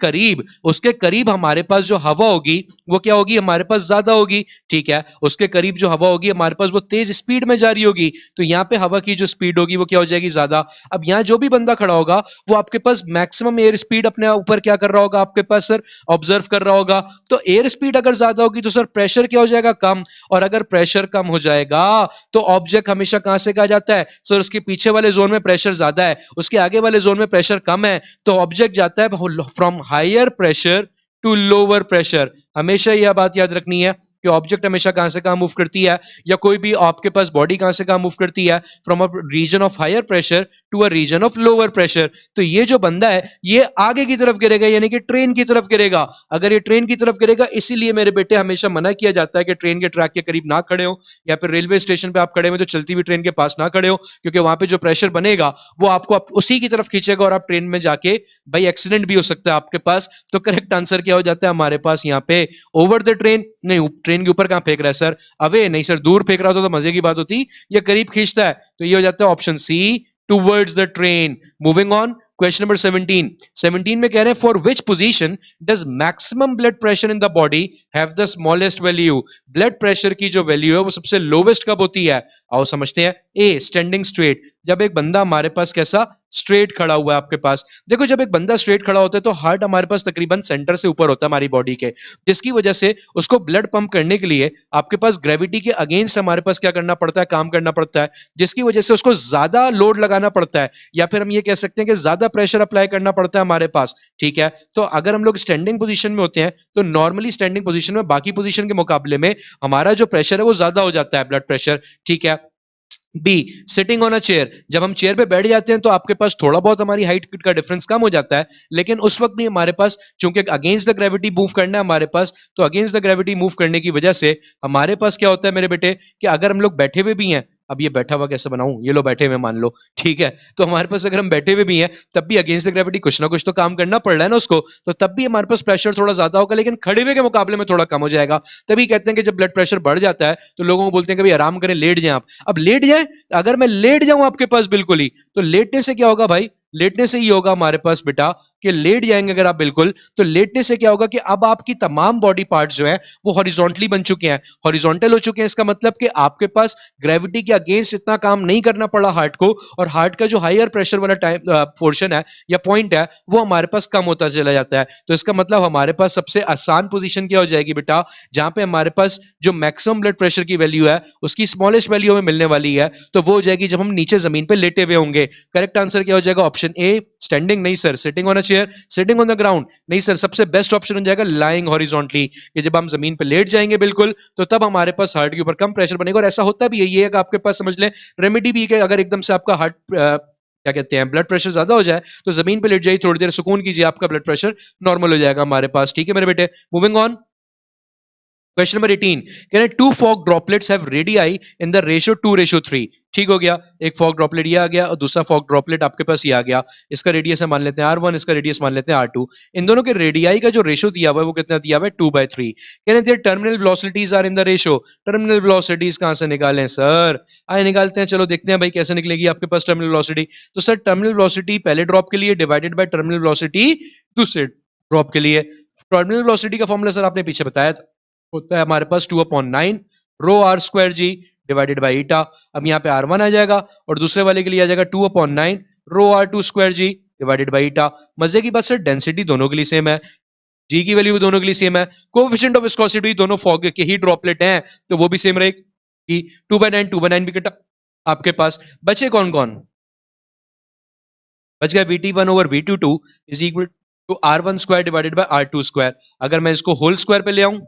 करीब हमारे पास जो हवा होगी वो क्या होगी, हमारे पास ज्यादा होगी, ठीक है। उसके करीब जो हवा होगी हमारे पास वो तेज स्पीड में जा रही होगी, तो यहां पे हवा की जो स्पीड होगी वो क्या हो जाएगी, ज्यादा। अब यहां जो भी बंदा खड़ा होगा वो आपके पास मैक्सिमम एयर स्पीड अपने ऊपर क्या कर रहा होगा आपके पास सर, ऑब्जर्व कर रहा होगा। तो एयर स्पीड अगर ज्यादा होगी तो सर प्रेशर क्या हो जाएगा, कम, और अगर प्रेशर कम हो जाएगा तो ऑब्जेक्ट हमेशा कहां से कहा जाता है सर, उसके पीछे वाले जोन में प्रेशर ज्यादा है, उसके आगे वाले जोन में प्रेशर कम है, तो ऑब्जेक्ट जाता है from higher pressure to lower pressure. हमेशा यह बात याद रखनी है कि ऑब्जेक्ट हमेशा कहां से कहां मूव करती है, या कोई भी आपके पास बॉडी कहां से कहां मूव करती है, from a region of higher pressure to a region of lower pressure. तो ये जो बंदा है ये आगे की तरफ गिरेगा, यानी कि ट्रेन की तरफ गिरेगा। अगर ये ट्रेन की तरफ गिरेगा, इसीलिए मेरे बेटे हमेशा मना किया जाता है कि ट्रेन के ट्रैक के करीब ना खड़े हो, या फिर रेलवे स्टेशन पे आप खड़े हो तो चलती हुई ट्रेन के पास ना खड़े हो, क्योंकि वहां पे जो प्रेशर बनेगा वो आपको उसी की तरफ खींचेगा और आप ट्रेन में जाके भाई एक्सीडेंट भी हो सकता है आपके पास। तो करेक्ट आंसर क्या हो जाता है हमारे पास यहाँ पे, ओवर द ट्रेन, नहीं ट्रेन के ऊपर कहां फेंक रहा है सर, अवे नहीं सर, दूर फेंक रहा होता तो मजे की बात होती, ये करीब खींचता है, तो ये हो जाता है option C, towards the train. Moving on, question number 17, 17 में कह रहे हैं for which position does maximum blood pressure in the body have the smallest value, blood pressure की जो वैल्यू है वो सबसे लोवेस्ट कब होती है, आओ समझते हैं। ए स्टैंडिंग स्ट्रेट, जब एक बंदा हमारे पास कैसा, स्ट्रेट खड़ा हुआ है आपके पास। देखो जब एक बंदा स्ट्रेट खड़ा होता है तो हार्ट हमारे पास तकरीबन सेंटर से ऊपर होता है हमारी बॉडी के, जिसकी वजह से उसको ब्लड पंप करने के लिए आपके पास ग्रेविटी के अगेंस्ट हमारे पास क्या करना पड़ता है, काम करना पड़ता है, जिसकी वजह से उसको ज्यादा लोड लगाना पड़ता है, या फिर हम ये कह सकते हैं कि ज्यादा प्रेशर अप्लाई करना पड़ता है हमारे पास, ठीक है। तो अगर हम लोग स्टैंडिंग पोजीशन में होते हैं तो नॉर्मली स्टैंडिंग पोजीशन में बाकी पोजीशन के मुकाबले में हमारा जो प्रेशर है वो ज्यादा हो जाता है, ब्लड प्रेशर, ठीक है। Be sitting on a chair, जब हम चेयर पे बैठ जाते हैं तो आपके पास थोड़ा बहुत हमारी हाइट का डिफरेंस कम हो जाता है, लेकिन उस वक्त भी हमारे पास चूंकि अगेंस्ट द ग्रेविटी मूव करना है हमारे पास, तो अगेंस्ट द ग्रेविटी मूव करने की वजह से हमारे पास क्या होता है मेरे बेटे, कि अगर हम लोग बैठे हुए भी हैं, अब ये बैठा हुआ कैसे बनाऊं, ये लो बैठे हुए मान लो, ठीक है, तो हमारे पास अगर हम बैठे हुए भी हैं तब भी अगेंस्ट द ग्रेविटी कुछ ना कुछ तो काम करना पड़ रहा है ना उसको, तो तब भी हमारे पास प्रेशर थोड़ा ज्यादा होगा, लेकिन खड़े हुए के मुकाबले में थोड़ा कम हो जाएगा। तभी कहते हैं कि जब ब्लड प्रेशर बढ़ जाता है तो लोगों को बोलते हैं कि भाई आराम करें, लेट जाएं आप। अब लेट जाए, अगर मैं लेट जाऊं आपके पास बिल्कुल ही, तो लेटने से क्या होगा भाई, लेटने से ही होगा हमारे पास बेटा कि लेट जाएंगे अगर आप बिल्कुल, तो लेटने से क्या होगा कि अब आपकी तमाम बॉडी पार्ट्स जो है वो हॉरिजॉन्टली बन चुके हैं, हॉरिजॉन्टल हो चुके हैं। इसका मतलब कि आपके पास ग्रेविटी के अगेंस्ट इतना काम नहीं करना पड़ा हार्ट को, और हार्ट का जो हायर प्रेशर वाला टाइम पोर्शन है या पॉइंट है वो हमारे पास कम होता चला जाता है। तो इसका मतलब हमारे पास सबसे आसान पोजीशन क्या हो जाएगी बेटा, जहां पे हमारे पास जो मैक्सिमम ब्लड प्रेशर की वैल्यू है उसकी स्मॉलेस्ट वैल्यू हमें मिलने वाली है, तो वो हो जाएगी जब हम नीचे जमीन पे लेटे हुए होंगे। करेक्ट आंसर क्या हो जाएगा, ऑप्शन ए स्टैंडिंग, नहीं sir sitting on a chair, sitting on the ground, नहीं सर, सबसे बेस्ट ऑप्शन हो जाएगा लाइंग हॉरिजॉन्टली, कि जब हम जमीन पे लेट जाएंगे बिल्कुल तो तब हमारे पास हार्ट के ऊपर कम प्रेशर बनेगा। और ऐसा होता भी है, ये आपके पास समझ लें रेमेडी भी है, अगर एकदम से आपका हार्ट क्या कहते हैं ब्लड प्रेशर ज्यादा हो जाए तो जमीन पे लेट जाइए, थोड़ी देर सुकून कीजिए, आपका ब्लड प्रेशर नॉर्मल हो जाएगा हमारे पास, ठीक है मेरे बेटे। मूविंग ऑन, क्वेश्चन नंबर 18 कह रहे two fog droplets have radii in the ratio 2:3। ठीक हो गया, एक फॉग ड्रॉपलेट ये आ गया और दूसरा फॉग ड्रॉपलेट आपके पास ये आ गया। इसका रेडियस है मान लेते हैं R1, इसका रेडियस मान लेते हैं R2। इन दोनों के रेडियाई का जो रेशियो दिया हुआ है वो कितना दिया हुआ है 2/3। कह रहे थे terminal velocities are in the ratio. Terminal velocities कहां से निकालें सर? आए निकालते हैं, चलो देखते हैं भाई कैसे निकलेगी आपके पास टर्मिनल वेलोसिटी। तो सर टर्मिनल वेलोसिटी पहले ड्रॉप के लिए डिवाइडेड बाय टर्मिनल वेलोसिटी दूसरे ड्रॉप के लिए। टर्मिनल वेलोसिटी का फॉर्मूला सर आपने पीछे बताया था, होता है हमारे पास 2/9 rho r square g divided by eta. अब यहाँ पे R1 आ जाएगा और दूसरे वाले के लिए आ जाएगा 2/9 rho R2 square g divided by eta. मजे की बात सर डेंसिटी दोनों के लिए सेम है, जी की वैल्यू दोनों के लिए सेम है, कोएफिशिएंट ऑफ विस्कोसिटी दोनों फॉग के ही ड्रॉपलेट हैं तो वो भी सेम रहेगी। 2/9 भी कटा आपके पास। बचे कौन कौन? बच गया VT1 over VT2 is equal to R1 square divided by R2 square. अगर मैं इसको होल स्क्वायर पे ले आऊं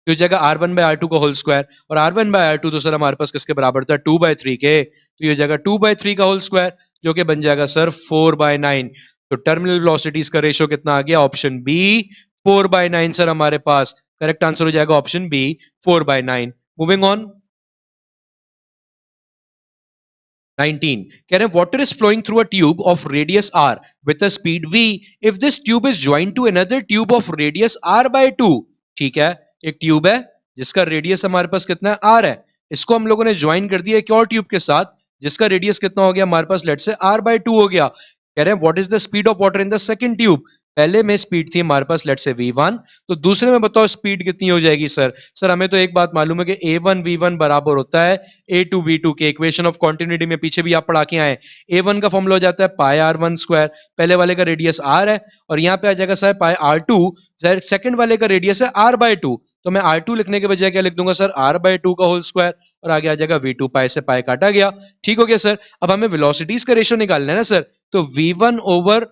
तो हो जाएगा R1/R2 का होल स्क्वायर, और R1/R2 तो सर हमारे पास किसके बराबर था 2/3 के, तो ये हो जाएगा 2/3 का होल स्क्वायर जो कि बन जाएगा सर 4/9। तो टर्मिनल वेलोसिटीज का रेशियो कितना आ गया? ऑप्शन बी 4/9 सर हमारे पास करेक्ट आंसर हो जाएगा ऑप्शन बी 4/9। मूविंग ऑन 19 कह रहे हैं water is flowing through a tube of radius r with a speed v if this tube is joined to another tube of radius r/2। ठीक है, एक tube है जिसका रेडियस हमारे पास कितना है r है, इसको हम लोगों ने ज्वाइन कर दिया एक और ट्यूब के साथ जिसका रेडियस कितना हो गया हमारे पास, लेट से r/2 हो गया। कह रहे हैं what is the speed of water in the second tube. पहले में स्पीड थी हमारे पास लेट से v1, तो दूसरे में बताओ स्पीड कितनी हो जाएगी सर? सर हमें तो एक बात मालूम है कि a1 v1 बराबर होता है a2 v2 के। इक्वेशन ऑफ कॉन्टिन्यूटी में पीछे भी आप पढ़ा के आए, a1 का फॉर्मूला हो जाता है पाई r1 स्क्वायर, पहले वाले का रेडियस r है, और यहाँ पे आ जाएगा सर पाई r2, सेकंड वाले का रेडियस है r/2, तो मैं R2 लिखने के बजाय क्या लिख दूंगा सर r/2 का होल स्क्वायर, और आगे आ जाएगा v2 पाई से पाई काटा गया। ठीक हो गया सर। अब हमें वेलोसिटीज का रेशियो निकालना है ना सर, तो v1 ओवर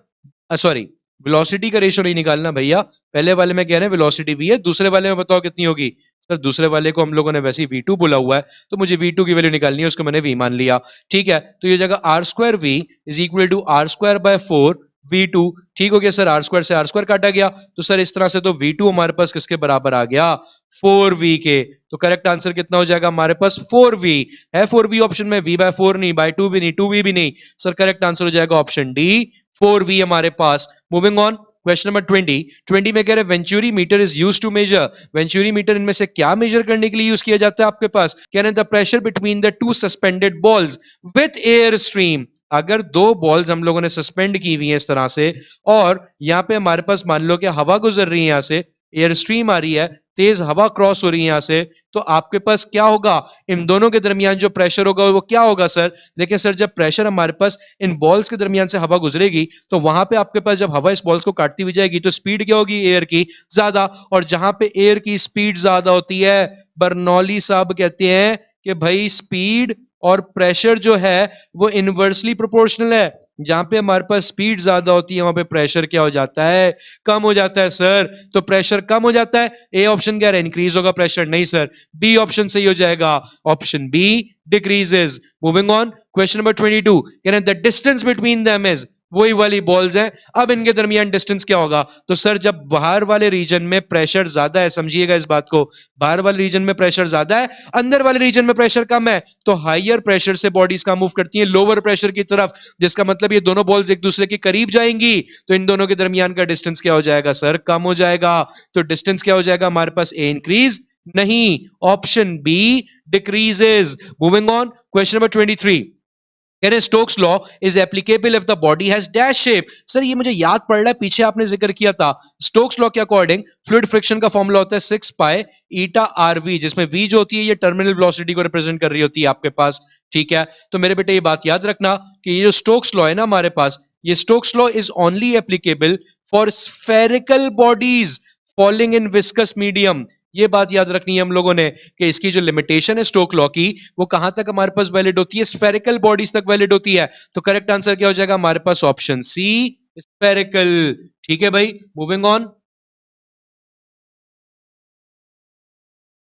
सॉरी वेलोसिटी का रेशियो नहीं निकालना भैया, पहले वाले में कह रहे हैं वेलोसिटी v है, दूसरे वाले में बताओ कितनी होगी सर? दूसरे वाले को हम लोगों ने वैसे ही v2 बोला हुआ है तो मुझे v2 की वैल्यू निकालनी है, उसको मैंने v मान लिया। ठीक है, तो ये जगह r square v is equal to r square by 4 v2। ठीक हो गया सर, r स्क्वायर से r स्क्वायर काटा गया, तो सर इस तरह से तो v2 हमारे पास किसके बराबर आ गया 4v के। तो करेक्ट आंसर कितना हो जाएगा हमारे पास 4v है। 4v ऑप्शन में v/4 नहीं, बाय 2 भी नहीं, 2v भी नहीं, सर करेक्ट आंसर हो जाएगा ऑप्शन डी 4v हमारे पास। मूविंग ऑन क्वेश्चन नंबर 20 में कह रहे venturi meter is use to measure. Venturi meter इनमें से क्या मेजर करने के लिए यूज किया जाता है आपके पास? कह रहे हैं the pressure between the two suspended balls with air stream. अगर दो बॉल्स हम लोगों ने सस्पेंड की हुई है इस तरह से, और यहाँ पे हमारे पास मान लो कि हवा गुजर रही है, यहाँ से एयर स्ट्रीम आ रही है, तेज हवा क्रॉस हो रही है यहाँ से, तो आपके पास क्या होगा? इन दोनों के दरमियान जो प्रेशर होगा वो क्या होगा सर? देखिए सर, जब प्रेशर हमारे पास इन बॉल्स के दरमियान से हवा गुजरेगी तो वहां पे आपके पास जब हवा इस बॉल्स को काटती हुई जाएगी तो स्पीड क्या होगी एयर की? ज्यादा। और जहां पे एयर की स्पीड ज्यादा होती है, बर्नौली साहब कहते हैं कि भाई स्पीड और प्रेशर जो है वो इनवर्सली प्रोपोर्शनल है। जहां पे हमारे पास स्पीड ज्यादा होती है वहां पे प्रेशर क्या हो जाता है? कम हो जाता है सर। तो प्रेशर कम हो जाता है, ए ऑप्शन क्या है? इंक्रीज होगा प्रेशर? नहीं सर, बी ऑप्शन सही हो जाएगा, option B decreases. Moving on question number 22 कह रहे हैं the distance between them is, वही वाली बॉल्स हैं, अब इनके दरमियान डिस्टेंस क्या होगा? तो सर जब बाहर वाले रीजन में प्रेशर ज्यादा है, समझिएगा इस बात को, बाहर वाले रीजन में प्रेशर ज्यादा है, अंदर वाले रीजन में प्रेशर कम है, तो हाइयर प्रेशर से बॉडीज का मूव करती हैं लोअर प्रेशर की तरफ, जिसका मतलब ये दोनों बॉल्स एक दूसरे के करीब जाएंगी, तो इन दोनों के दरमियान का डिस्टेंस क्या हो जाएगा सर? कम हो जाएगा। तो डिस्टेंस क्या हो जाएगा हमारे पास? ए इंक्रीज नहीं, option B decreases. Moving on question number 23 कह Stokes law is applicable if the body has dash shape. Sir ये मुझे याद पड़ रहा है, पीछे आपने जिक्र किया था स्टोक्स लॉ के अकॉर्डिंग फ्लूइड फ्रिक्शन का फॉर्मूला होता है 6 पाई ईटा आरवी, जिसमें v जो होती है ये टर्मिनल वेलोसिटी को रिप्रेजेंट कर रही होती है आपके पास। ठीक है, तो मेरे बेटे ये बात याद रखना कि ये जो स्टोक्स लॉ है ना हमारे पास, ये Stokes law is only applicable for spherical bodies falling in viscous medium. ये बात याद रखनी है हम लोगों ने कि इसकी जो लिमिटेशन है स्टोक लॉ की, वो कहां तक हमारे पास वैलिड होती है? स्फेरिकल बॉडीज तक वैलिड होती है। तो करेक्ट आंसर क्या हो जाएगा हमारे पास? ऑप्शन सी स्फेरिकल। ठीक है भाई, मूविंग ऑन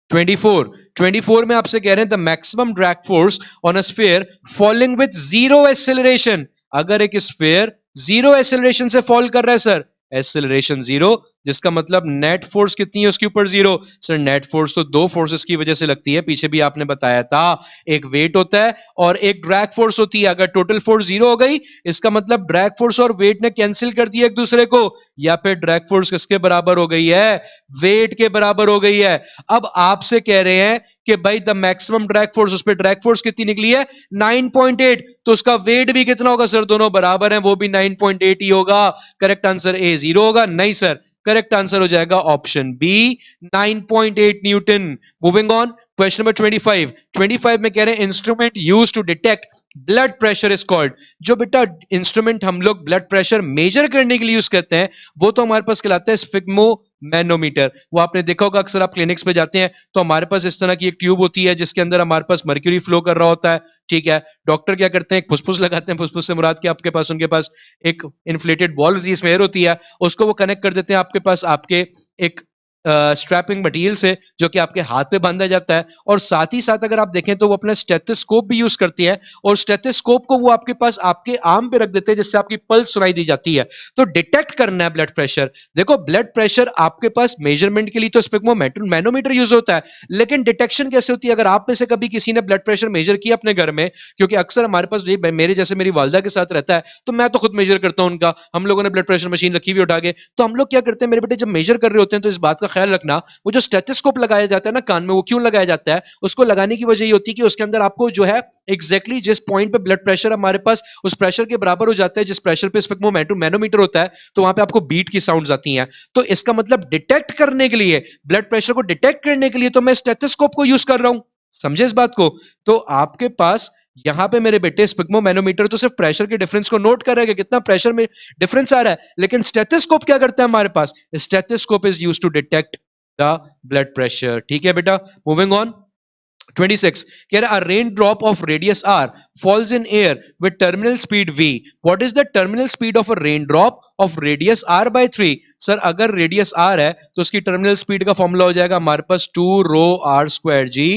24 में आपसे कह रहे हैं the maximum drag force on a sphere falling with zero acceleration. अगर एक स्फीयर जीरो एक्सेलरेशन से फॉल कर रहा है सर, एक्सेलरेशन जीरो, जिसका मतलब नेट फोर्स कितनी है उसके ऊपर 0। सर नेट फोर्स तो दो फोर्सेस की वजह से लगती है, पीछे भी आपने बताया था, एक वेट होता है और एक ड्रैग फोर्स होती है। अगर टोटल फोर्स 0 हो गई, इसका मतलब ड्रैग फोर्स और वेट ने कैंसिल कर दिया एक दूसरे को, या फिर ड्रैग फोर्स किसके बराबर हो गई है, वेट के बराबर हो गई है। अब आपसे कह रहे हैं कि भाई द मैक्सिमम ड्रैग फोर्स, उस पर ड्रैग फोर्स कितनी निकली है 9.8, तो उसका वेट भी कितना होगा सर, दोनों बराबर हैं, वो भी 9.8 ही होगा। करेक्ट आंसर ए 0 होगा, नहीं सर, करेक्ट आंसर हो जाएगा option B 9.8 newton. Moving on, question number 25। 25 में कह रहे हैं instrument use to detect blood pressure is called. जो बेटा इंस्ट्रूमेंट हम लोग ब्लड प्रेशर मेजर करने के लिए यूज करते हैं वो तो हमारे पास कहलाता है स्फिग्मो मैनोमीटर। वो आपने देखा होगा, अक्सर आप क्लिनिक्स पे जाते हैं तो हमारे पास इस तरह की एक ट्यूब होती है जिसके अंदर हमारे पास मर्क्यूरी फ्लो कर रहा होता है, ठीक है। डॉक्टर क्या करते हैं, एक फुसफुस लगाते हैं, फुसफुस से मुराद कि आपके पास, उनके पास एक इन्फ्लेटेड बॉल होती है, इसमें एयर होती है, उसको वो कनेक्ट कर देते हैं आपके पास आपके एक स्ट्रैपिंग मटेरियल से, जो कि आपके हाथ पे बांधा जाता है। और साथ ही साथ अगर आप देखें तो वो अपना स्टेथोस्कोप भी यूज करती है, और स्टेथोस्कोप को वो आपके पास आपके आर्म पे रख देते हैं जिससे आपकी पल्स सुनाई दी जाती है। तो डिटेक्ट करना है ब्लड प्रेशर। देखो ब्लड प्रेशर आपके पास मेजरमेंट के लिए तो स्पिग्मो मैनोमीटर यूज होता है, लेकिन डिटेक्शन कैसे होती है? अगर आप में से कभी किसी ने ब्लड प्रेशर मेजर किया अपने घर में, क्योंकि अक्सर हमारे पास मेरे जैसे मेरी वालदा के साथ रहता है, तो मैं तो खुद मेजर करता हूं उनका, हम लोगों ने ब्लड प्रेशर मशीन रखी हुई उठा के, तो हम लोग क्या करते हैं मेरे बेटे, जब मेजर कर रहे होते हैं तो इस बात का ख्याल रखना, वो जो स्टेथोस्कोप लगाया जाता है ना कान में, वो क्यों लगाया जाता है? उसको लगाने की वजह ये होती है कि उसके अंदर आपको जो है एग्जैक्टली जिस पॉइंट पे ब्लड प्रेशर हमारे पास उस प्रेशर के बराबर हो जाता है, जिस प्रेशर पे स्पिग्मो मैनोमीटर होता है, तो वहां पे आपको बीट की साउंड्स आती हैं। तो इसका मतलब डिटेक्ट करने के लिए, ब्लड प्रेशर को डिटेक्ट करने के लिए तो मैं स्टेथोस्कोप को यूज कर रहा हूं। समझे इस बात को? तो आपके पास यहां पे मेरे बेटे स्पिग्मो मैनोमीटर तो सिर्फ प्रेशर के डिफरेंस को नोट कर रहा है कि कितना प्रेशर में डिफरेंस आ रहा है, लेकिन स्टेथोस्कोप क्या करता है हमारे पास? Stethoscope is used to detect the blood pressure. ठीक है बेटा, मूविंग ऑन। 26 कह रहा, a raindrop of radius r falls in air with terminal speed v. What is the terminal speed of a raindrop of radius r by 3? Sir अगर radius r है तो उसकी terminal speed का formula हो जाएगा हमारे पास 2 रो r square g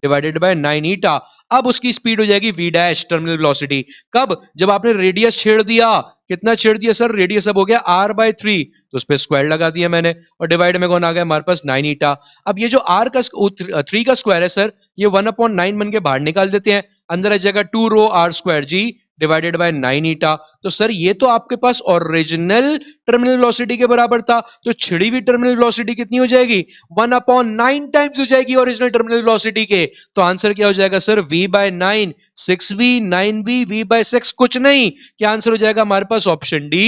divided by 9 ईटा। अब उसकी स्पीड हो जाएगी v डैश, टर्मिनल वेलोसिटी। कब? जब आपने रेडियस छेड़ दिया। कितना छेड़ दिया सर? रेडियस अब हो गया r by 3, तो उस पर स्क्वायर लगा दिया मैंने, और डिवाइड में कौन आ गया हमारे पास 9 ईटा। अब ये जो r का 3 का स्क्वायर है सर, ये 1/9 बन के बाहर निकाल देते हैं, अंदर आ जाएगा 2 रो r square g divided by 9 ईटा। तो सर ये तो आपके पास ओरिजिनल टर्मिनल वेलोसिटी के बराबर था, तो छिड़ी हुई टर्मिनल वेलोसिटी कितनी हो जाएगी? 1/9 टाइम्स हो जाएगी ओरिजिनल टर्मिनल वेलोसिटी के। तो आंसर क्या हो जाएगा sir? v by 9, 6v, 9v, v by 6 कुछ नहीं। क्या आंसर हो जाएगा हमारे पास? Option D,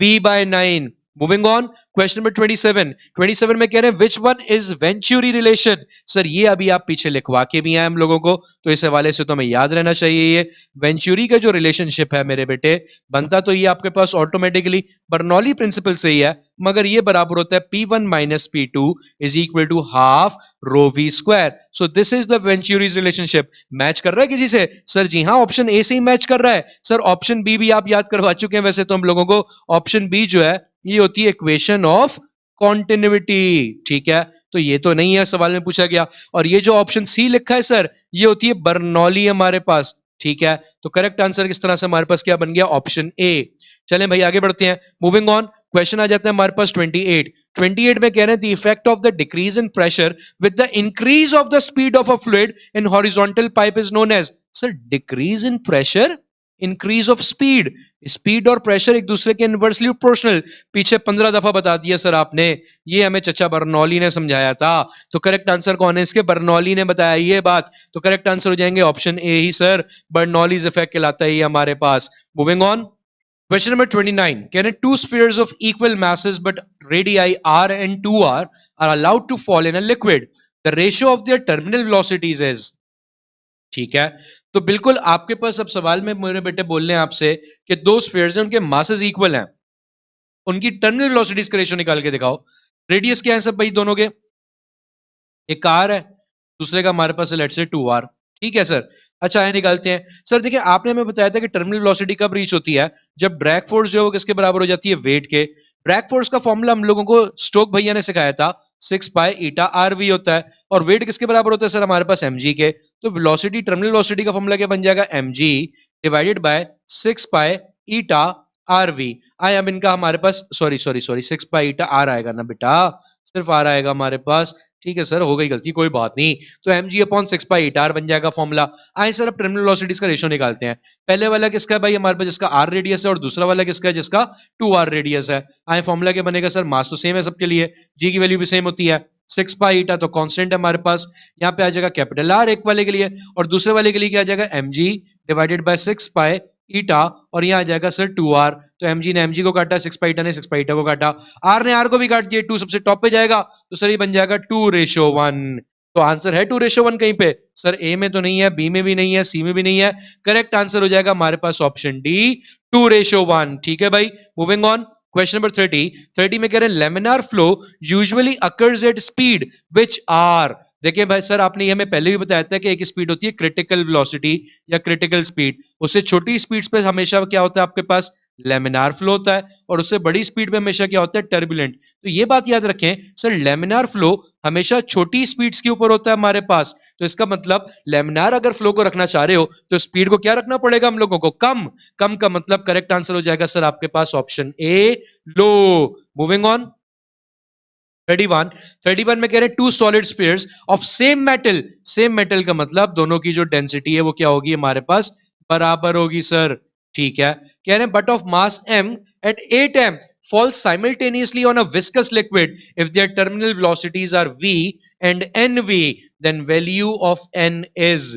v by 9। Moving on, question number 27। 27 में कह रहे हैं which one is venturi relation. Sir ये अभी आप पीछे लिखवा के भी आए हम लोगों को, तो इस हवाले से तो हमें याद रहना चाहिए। ये वेंचुरी का जो रिलेशनशिप है मेरे बेटे, बनता तो ये आपके पास ऑटोमेटिकली बर्नौली प्रिंसिपल से ही है, मगर ये बराबर होता है P1 minus P2 is equal to half rho v square. So this is the venturi's relationship. Match कर रहा है किसी से? सर जी हाँ, ऑप्शन ए से ही मैच कर रहा है। सर ऑप्शन बी भी आप याद करवा चुके हैं वैसे तो हम लोगों को। ऑप्शन बी जो है ये होती है इक्वेशन ऑफ कॉन्टिन्यूटी, ठीक है। तो ये तो नहीं है, सवाल में पूछा गया। और ये जो ऑप्शन सी लिखा है सर, ये होती है बर्नौली हमारे पास, ठीक है। तो करेक्ट आंसर किस तरह से हमारे पास क्या बन गया? Option A. चलें भाई आगे बढ़ते हैं, मूविंग ऑन। क्वेश्चन आ जाता है हमारे पास 28। 28 में कह रहे हैं the effect of the decrease in pressure with the increase of the speed of a fluid in horizontal pipe is known as. Sir decrease in pressure, increase of speed, speed और pressure एक दूसरे के inversely proportional. पीछे 15 दफा बता दिया sir आपने, ये हमें चचा बर्नौली ने समझाया था। तो करेक्ट आंसर कौन है इसके? बर्नौली ने बताया ये बात। तो करेक्ट आंसर हो जाएंगे option A he sir, Bernoulli's effect कहलाता है ये हमारे पास। मूविंग ऑन, क्वेश्चन नंबर 29 कह रहे हैं to spheres of equal masses but radii r and 2r are allowed to fall in a liquid. The ratio of their terminal velocities is, ठीक है। तो बिल्कुल आपके पास अब सवाल में मेरे बेटे बोल रहे हैं आपसे कि दो स्फीयर्स हैं, उनके मासेस इक्वल हैं, उनकी टर्मिनल वेलोसिटीज का रेशियो निकाल के दिखाओ। रेडियस क्या है सब भाई दोनों के? एक आर है, दूसरे का हमारे पास लेट्स से 2r, ठीक है सर। अच्छा है, निकालते हैं। सर देखिए आपने हमें बताया था कि टर्मिनल वेलोसिटी कब रीच होती है? जब ड्रैग फोर्स जो है वो किसके बराबर हो जाती है? वेट के। ड्रैग फोर्स का फॉर्मूला हम लोगों को स्टोक भैया ने सिखाया था, 6 पाई ईटा आर वी होता है। और वेट किसके बराबर होता है सर? हमारे पास mg के। तो वेलोसिटी, टर्मिनल वेलोसिटी का फॉर्मूला क्या बन जाएगा? mg divided by 6 pi eta r v. आई अब इनका हमारे पास sorry sorry sorry 6 pi eta r आएगा ना बेटा, सिर्फ आर आएगा हमारे पास। ठीक है सर, हो गई गलती, कोई बात नहीं। तो M g upon 6 pi eta r बन जाएगा फॉर्मूला। आए सर अब टर्मिनल वेलोसिटीज का रेशियो निकालते हैं। पहले वाला किसका है भाई हमारे पास, जिसका आर रेडियस है, और दूसरा वाला किसका है, जिसका 2 आर रेडियस है। आए फॉर्मूला क्या बनेगा सर, मास तो सेम है सबके लिए, जी की वैल्यू भी सेम होती है। 6 पाई ईटा तो कांस्टेंट है हमारे पास, यहाँ पे आ जाएगा कैपिटल आर एक वाले के लिए, और दूसरे वाले के लिए क्या आ जाएगा, M G divided by 6 pi ईटा, और यहाँ आ जाएगा सर 2 आर। तो एमजी ने एमजी को काटा, 6 पाई ईटा ने 6 पाई ईटा को काटा, आर ने आर को भी काट दिया, 2 सबसे टॉप पे जाएगा, तो सर ये बन जाएगा 2:1। तो आंसर है 2:1 कहीं पे सर, ए में तो नहीं है, बी में भी नहीं है, सी में भी नहीं है। करेक्ट आंसर हो जाएगा हमारे पास ऑप्शन डी 2:1। ठीक है भाई, मूविंग ऑन। क्वेश्चन नंबर 30 में कह रहे हैं laminar flow usually occurs at speed which are. देखिए भाई सर, आपने ये हमें पहले भी बताया था कि एक स्पीड होती है क्रिटिकल वेलोसिटी या क्रिटिकल स्पीड, उससे छोटी स्पीड्स पे हमेशा क्या होता है आपके पास, लेमिनार फ्लो होता है, और उससे बड़ी स्पीड पे हमेशा क्या होता है, टर्बुलेंट। तो ये बात याद रखें सर, लेमिनार फ्लो हमेशा छोटी स्पीड्स के ऊपर होता है हमारे पास। तो इसका मतलब लेमिनार अगर फ्लो को रखना चाह रहे हो तो स्पीड को क्या रखना पड़ेगा हम लोगों को, कम। कम का मतलब करेक्ट आंसर हो जाएगा सर आपके पास option A low. Moving on 31 में कह रहे हैं two solid spheres of same metal. Same metal का मतलब दोनों की जो डेंसिटी है वो क्या होगी हमारे पास, बराबर होगी सर। ठीक है, कह रहे हैं but of mass m at 8m falls simultaneously on a viscous liquid if their terminal velocities are v and nv, then value of n is।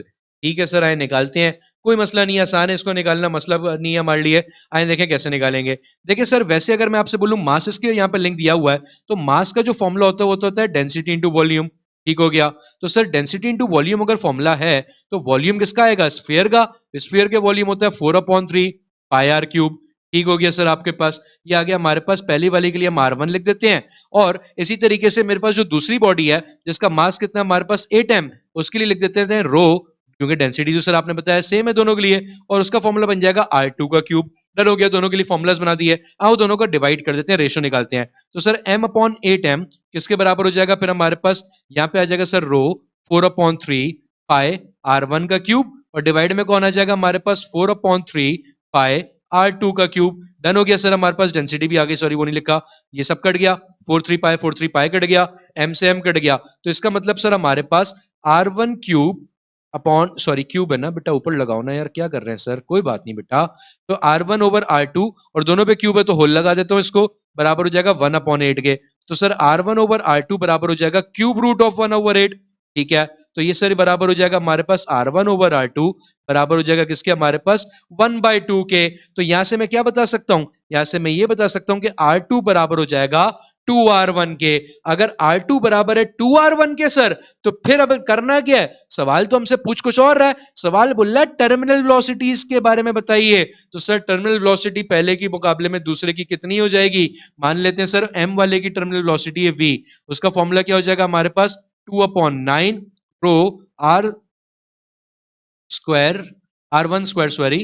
ठीक है सर, आए निकालते हैं, कोई मसला नहीं है, आसान है इसको निकालना, मसला नहीं है हमारे लिए। आए देखें कैसे निकालेंगे। देखिए सर, वैसे अगर मैं आपसे बोलूं मास इसके यहाँ पे लिंक दिया हुआ है, तो मास का जो फॉर्मूला होता है वो तो होता है डेंसिटी इनटू वॉल्यूम। ठीक हो गया, तो सर डेंसिटी इनटू वॉल्यूम अगर फॉर्मूला है तो वॉल्यूम किसका आएगा, स्फीयर का। स्फीयर के वॉल्यूम होता है 4/3 पाई आर क्यूब। ठीक हो गया सर आपके पास, ये आ गया हमारे पास। पहली वाली के लिए हम R1 लिख देते हैं, और इसी तरीके से मेरे पास जो दूसरी बॉडी है जिसका मास कितना है हमारे पास 8m, उसके लिए लिख देते हैं रो, क्योंकि डेंसिटी जो सर आपने बताया सेम है दोनों के लिए, और उसका फॉर्मूला बन जाएगा R2 का क्यूब। डन हो गया, दोनों के लिए फॉर्मुलाज बना दिए। आओ दोनों का डिवाइड कर देते हैं, रेशियो निकालते हैं। तो सर m/8m किसके बराबर हो जाएगा फिर हमारे पास, यहाँ पे आ जाएगा सर रो 4/3 पाई R1 का क्यूब, और डिवाइड में कौन आ जाएगा हमारे पास 4/3 पाई R2 का क्यूब। डन हो गया सर, हमारे पास डेंसिटी भी आ गई, सॉरी वो नहीं लिखा, ये सब कट गया, 4/3 पाई कट गया, m से m कट गया। तो इसका मतलब सर हमारे पास R1 cube upon, sorry cube है ना बेटा, ऊपर लगाओ ना यार, क्या कर रहे हैं सर, कोई बात नहीं बेटा। तो R1/R2, और दोनों पे क्यूब है तो होल लगा देता हूं इसको, बराबर हो जाएगा 1/8 के। तो सर R1/R2 बराबर हो जाएगा क्यूब रूट ऑफ 1/8। ठीक है, तो ये सर बराबर हो जाएगा हमारे पास R1/R2 बराबर हो जाएगा किसके, हमारे पास 1/2 के। तो यहां से मैं क्या बता सकता हूं, यहां से मैं ये बता सकता हूं कि R2 बराबर हो जाएगा 2R1 के। अगर R2 बराबर है 2R1 के सर, तो फिर अब करना क्या है, सवाल तो हमसे पूछ कुछ और रहा है, सवाल बोल रहा है टर्मिनल वेलोसिटीज के बारे में बताइए। तो सर टर्मिनल वेलोसिटी पहले की मुकाबले में दूसरे की कितनी हो जाएगी, मान लेते हैं सर m वाले की टर्मिनल वेलोसिटी है v, उसका फॉर्मूला क्या हो जाएगा हमारे पास 2/9 rho r square R1 square sorry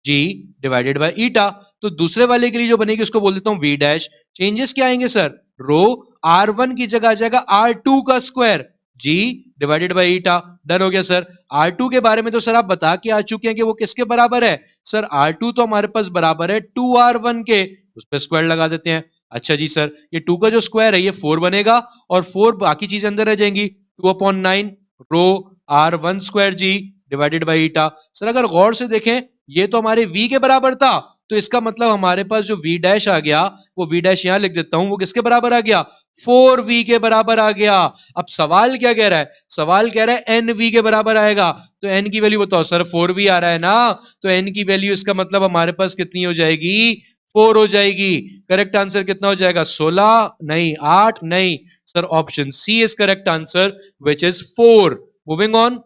g divided by eta. तो दूसरे वाले के लिए जो बनेगी उसको बोल देता हूं v डैश। चेंजेस क्या आएंगे सर, रो R1 की जगह आ जाएगा R2 का square g divided by eta. Done हो गया सर। R2 के बारे में तो सर आप बता के आ चुके हैं कि वो किसके बराबर है सर, R2 तो हमारे पास बराबर है 2R1 के, उस पर स्क्वायर लगा देते हैं। अच्छा जी सर, ये 2 का जो स्क्वायर है ये 4 बनेगा, और 4 बाकी चीज अंदर रह जाएंगी, 2/9 rho R1 square g divided by eta. Sir अगर गौर से देखें ये तो हमारे v के बराबर था, तो इसका मतलब हमारे पास जो v डैश आ गया, वो v डैश यहां लिख देता हूं, वो किसके बराबर आ गया, 4v के बराबर आ गया। अब सवाल क्या कह रहा है, सवाल कह रहा है nv के बराबर आएगा, तो n की वैल्यू बताओ सर, 4v आ रहा है ना, तो n की वैल्यू इसका मतलब हमारे पास कितनी हो जाएगी, 4 हो जाएगी। करेक्ट आंसर कितना हो जाएगा, 16 नहीं, 8 नहीं sir, option C is correct answer which is 4। Moving on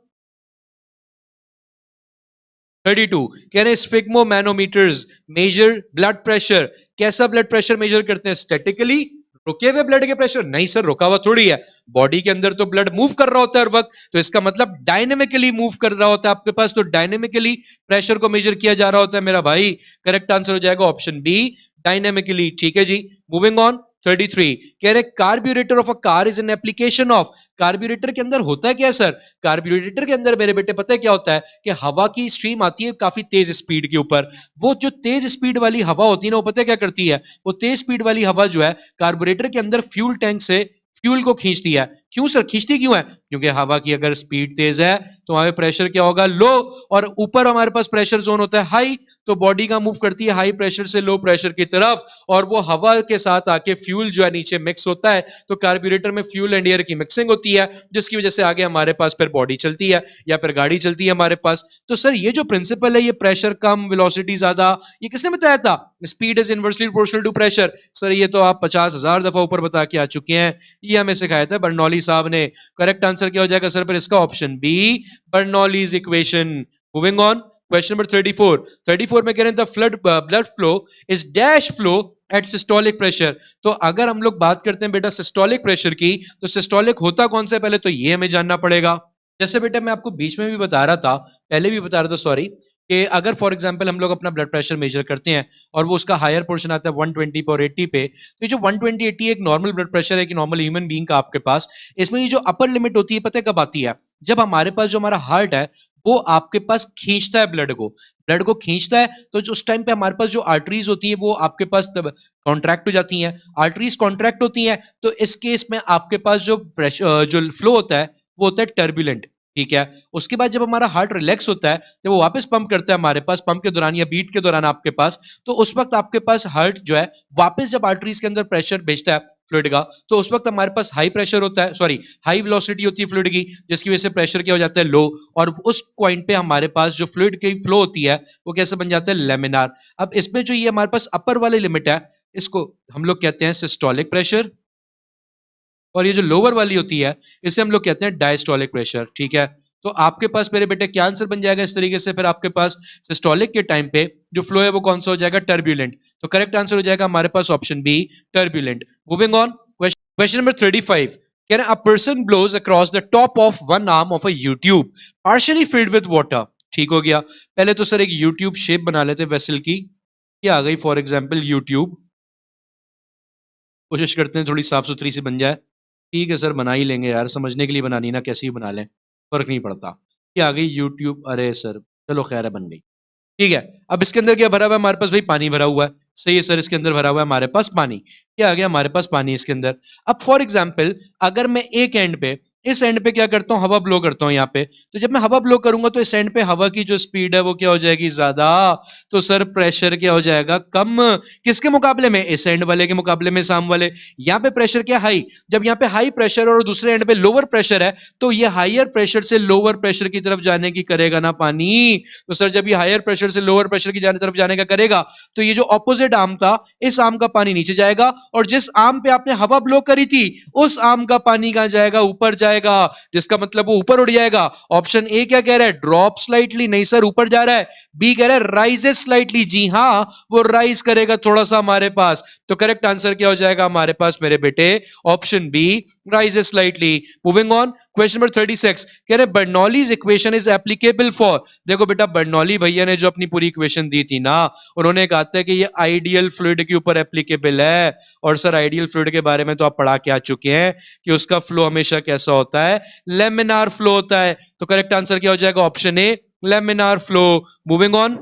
32 कह रहे हैं स्फिग्मोमैनोमीटर्स मेजर ब्लड प्रेशर। कैसा ब्लड प्रेशर मेजर करते हैं, स्टैटिकली, रुके हुए ब्लड के प्रेशर, नहीं सर रुका हुआ थोड़ी है, बॉडी के अंदर तो ब्लड मूव कर रहा होता है हर वक्त, तो इसका मतलब डायनेमिकली मूव कर रहा होता है आपके पास, तो डायनेमिकली प्रेशर को मेजर किया जा रहा होता है मेरा भाई। करेक्ट आंसर हो जाएगा ऑप्शन बी, डायनेमिकली। ठीक है जी, मूविंग ऑन 33 कह रहे carburettor of a car is an application of. Carburettor के अंदर होता है क्या सर? कार्ब्यूरेटर के अंदर मेरे बेटे पता है क्या होता है कि हवा की स्ट्रीम आती है काफी तेज स्पीड के ऊपर। वो जो तेज स्पीड वाली हवा होती है ना, वो पता है क्या करती है? वो तेज स्पीड वाली हवा जो है कार्बोरेटर के अंदर फ्यूल टैंक से फ्यूल को खींचती है। क्यों सर खींचती क्यों है? क्योंकि हवा की अगर स्पीड तेज है तो वहां पे प्रेशर क्या होगा? लो। और ऊपर हमारे पास प्रेशर जोन होता है हाई, तो बॉडी का मूव करती है हाई प्रेशर से लो प्रेशर की तरफ, और वो हवा के साथ आके फ्यूल जो है नीचे मिक्स होता है। तो कार्बोरेटर में फ्यूल एंड एयर की मिक्सिंग होती है, जिसकी वजह से आगे हमारे पास फिर बॉडी चलती है या फिर गाड़ी चलती है हमारे पास। तो सर ये जो प्रिंसिपल है, ये प्रेशर कम वेलोसिटी ज्यादा, ये किसने बताया था? Speed is inversely proportional to pressure. Sir ये तो आप 50,000 दफा ऊपर बता के आ चुके हैं, ये हमें सिखाया था बर्नौली साहब ने। करेक्ट आंसर क्या हो जाएगा सर फिर इसका? Option B, Bernoulli's equation. Moving on, question number 34। 34 में कह रहे हैं the blood flow is dash flow at systolic pressure. तो अगर हम लोग बात करते हैं बेटा सिस्टोलिक प्रेशर की, तो सिस्टोलिक होता कौन सा है पहले तो ये हमें जानना पड़ेगा। जैसे बेटा मैं आपको बीच में भी बता रहा था, पहले भी बता रहा था सॉरी, कि अगर फॉर एग्जांपल हम लोग अपना ब्लड प्रेशर मेजर करते हैं और वो उसका हायर पोर्शन आता है 120 पे और 80 पे, तो ये जो 120 80 एक नॉर्मल ब्लड प्रेशर है कि नॉर्मल ह्यूमन बीइंग का आपके पास, इसमें ये जो अपर लिमिट होती है पता है कब आती है? जब हमारे पास जो हमारा हार्ट है वो आपके पास खींचता है ब्लड को खींचता है, तो जो उस टाइम पे हमारे पास जो आर्टरीज होती है वो आपके पास तब कॉन्ट्रैक्ट हो जाती हैं। आर्टरीज कॉन्ट्रैक्ट होती हैं तो इस केस में आपके पास जो प्रेशर जो फ्लो होता है वो होता है टर्बुलेंट। ठीक है, उसके बाद जब हमारा हार्ट रिलैक्स होता है जब वो वापस पंप करता है हमारे पास, पंप के दौरान या बीट के दौरान आपके पास, तो उस वक्त आपके पास हार्ट जो है वापस जब आर्टरीज के अंदर प्रेशर भेजता है फ्लूइड का, तो उस वक्त हमारे पास हाई प्रेशर होता है, सॉरी हाई वेलोसिटी होती है फ्लूइड की, जिसकी वजह से प्रेशर क्या हो जाता है? लो। और उस पॉइंट पे हमारे पास जो फ्लूइड की फ्लो होती है वो कैसे बन जाता है? लेमिनार। अब इसमें जो ये हमारे पास अपर वाली लिमिट है इसको हम लोग कहते हैं सिस्टोलिक प्रेशर, और ये जो लोअर वाली होती है इसे हम लोग कहते हैं डायस्टोलिक प्रेशर। ठीक है, तो आपके पास मेरे बेटे क्या आंसर बन जाएगा इस तरीके से? फिर आपके पास सिस्टोलिक के टाइम पे जो फ्लो है वो कौन सा हो जाएगा? टर्बुलेंट। तो करेक्ट आंसर हो जाएगा हमारे पास option B, turbulent. Moving on, question number 35। कह रहे हैं a person blows across the top of one arm of a U tube partially filled with water. ठीक हो गया, पहले तो सर एक यूट्यूब शेप बना लेते वेसल की। ये आ गई फॉर एग्जाम्पल यूट्यूब, कोशिश करते हैं थोड़ी साफ सुथरी सी बन जाए। ठीक है सर बना ही लेंगे यार, समझने के लिए बनानी ना, कैसी भी बना लें फर्क नहीं पड़ता। ये आ गई यूट्यूब, अरे सर चलो खैर है बन गई। ठीक है, अब इसके अंदर क्या भरा हुआ है हमारे पास? भाई पानी भरा हुआ है। सही है सर, इसके अंदर भरा हुआ है हमारे पास पानी। क्या आ गया हमारे पास? पानी इसके अंदर। अब फॉर एग्जाम्पल अगर मैं एक एंड पे, इस एंड पे क्या करता हूँ? हवा ब्लो करता हूँ यहाँ पे। तो जब मैं हवा ब्लो करूंगा तो इस एंड पे हवा की जो स्पीड है वो क्या हो जाएगी? ज्यादा। तो सर प्रेशर क्या हो जाएगा? कम। किसके मुकाबले में? इस एंड वाले के मुकाबले में, साम वाले। यहाँ पे प्रेशर क्या? हाई। जब यहाँ पे हाई प्रेशर और दूसरे एंड पे लोअर प्रेशर है, तो ये हायर प्रेशर से लोअर प्रेशर की तरफ जाने की करेगा ना पानी। तो सर जब ये हायर प्रेशर से लोअर प्रेशर की तरफ जाने का करेगा, तो ये जो ऑपोजिट आर्म था इस आर्म का पानी नीचे जाएगा, और जिस आर्म पे आपने हवा ब्लो करी थी उस आर्म का पानी कहां जाएगा? ऊपर जाएगा, जिसका मतलब वो ऊपर उड़ जाएगा। ऑप्शन ए क्या कह रहा है? Drop slightly. नहीं सर, ऊपर जा रहा है। बी कह रहा है राइजेस स्लाइटली। जी हां, वो राइज करेगा थोड़ा सा हमारे पास। तो करेक्ट आंसर क्या हो जाएगा हमारे पास मेरे बेटे? Option B, rises slightly. Moving on, question number 36 कह रहे Bernoulli's equation is applicable for. देखो बेटा बर्नौली भैया ने जो अपनी पूरी इक्वेशन दी थी ना, उन्होंने कहा था कि ये आइडियल फ्लूइड के ऊपर एप्लीकेबल है। और सर आइडियल फ्लूइड के बारे में तो आप पढ़ा के आ चुके हैं कि उसका फ्लो हमेशा कैसा होता है? लेमिनार फ्लो होता है। तो करेक्ट आंसर क्या हो जाएगा? Option A, laminar flow. Moving on,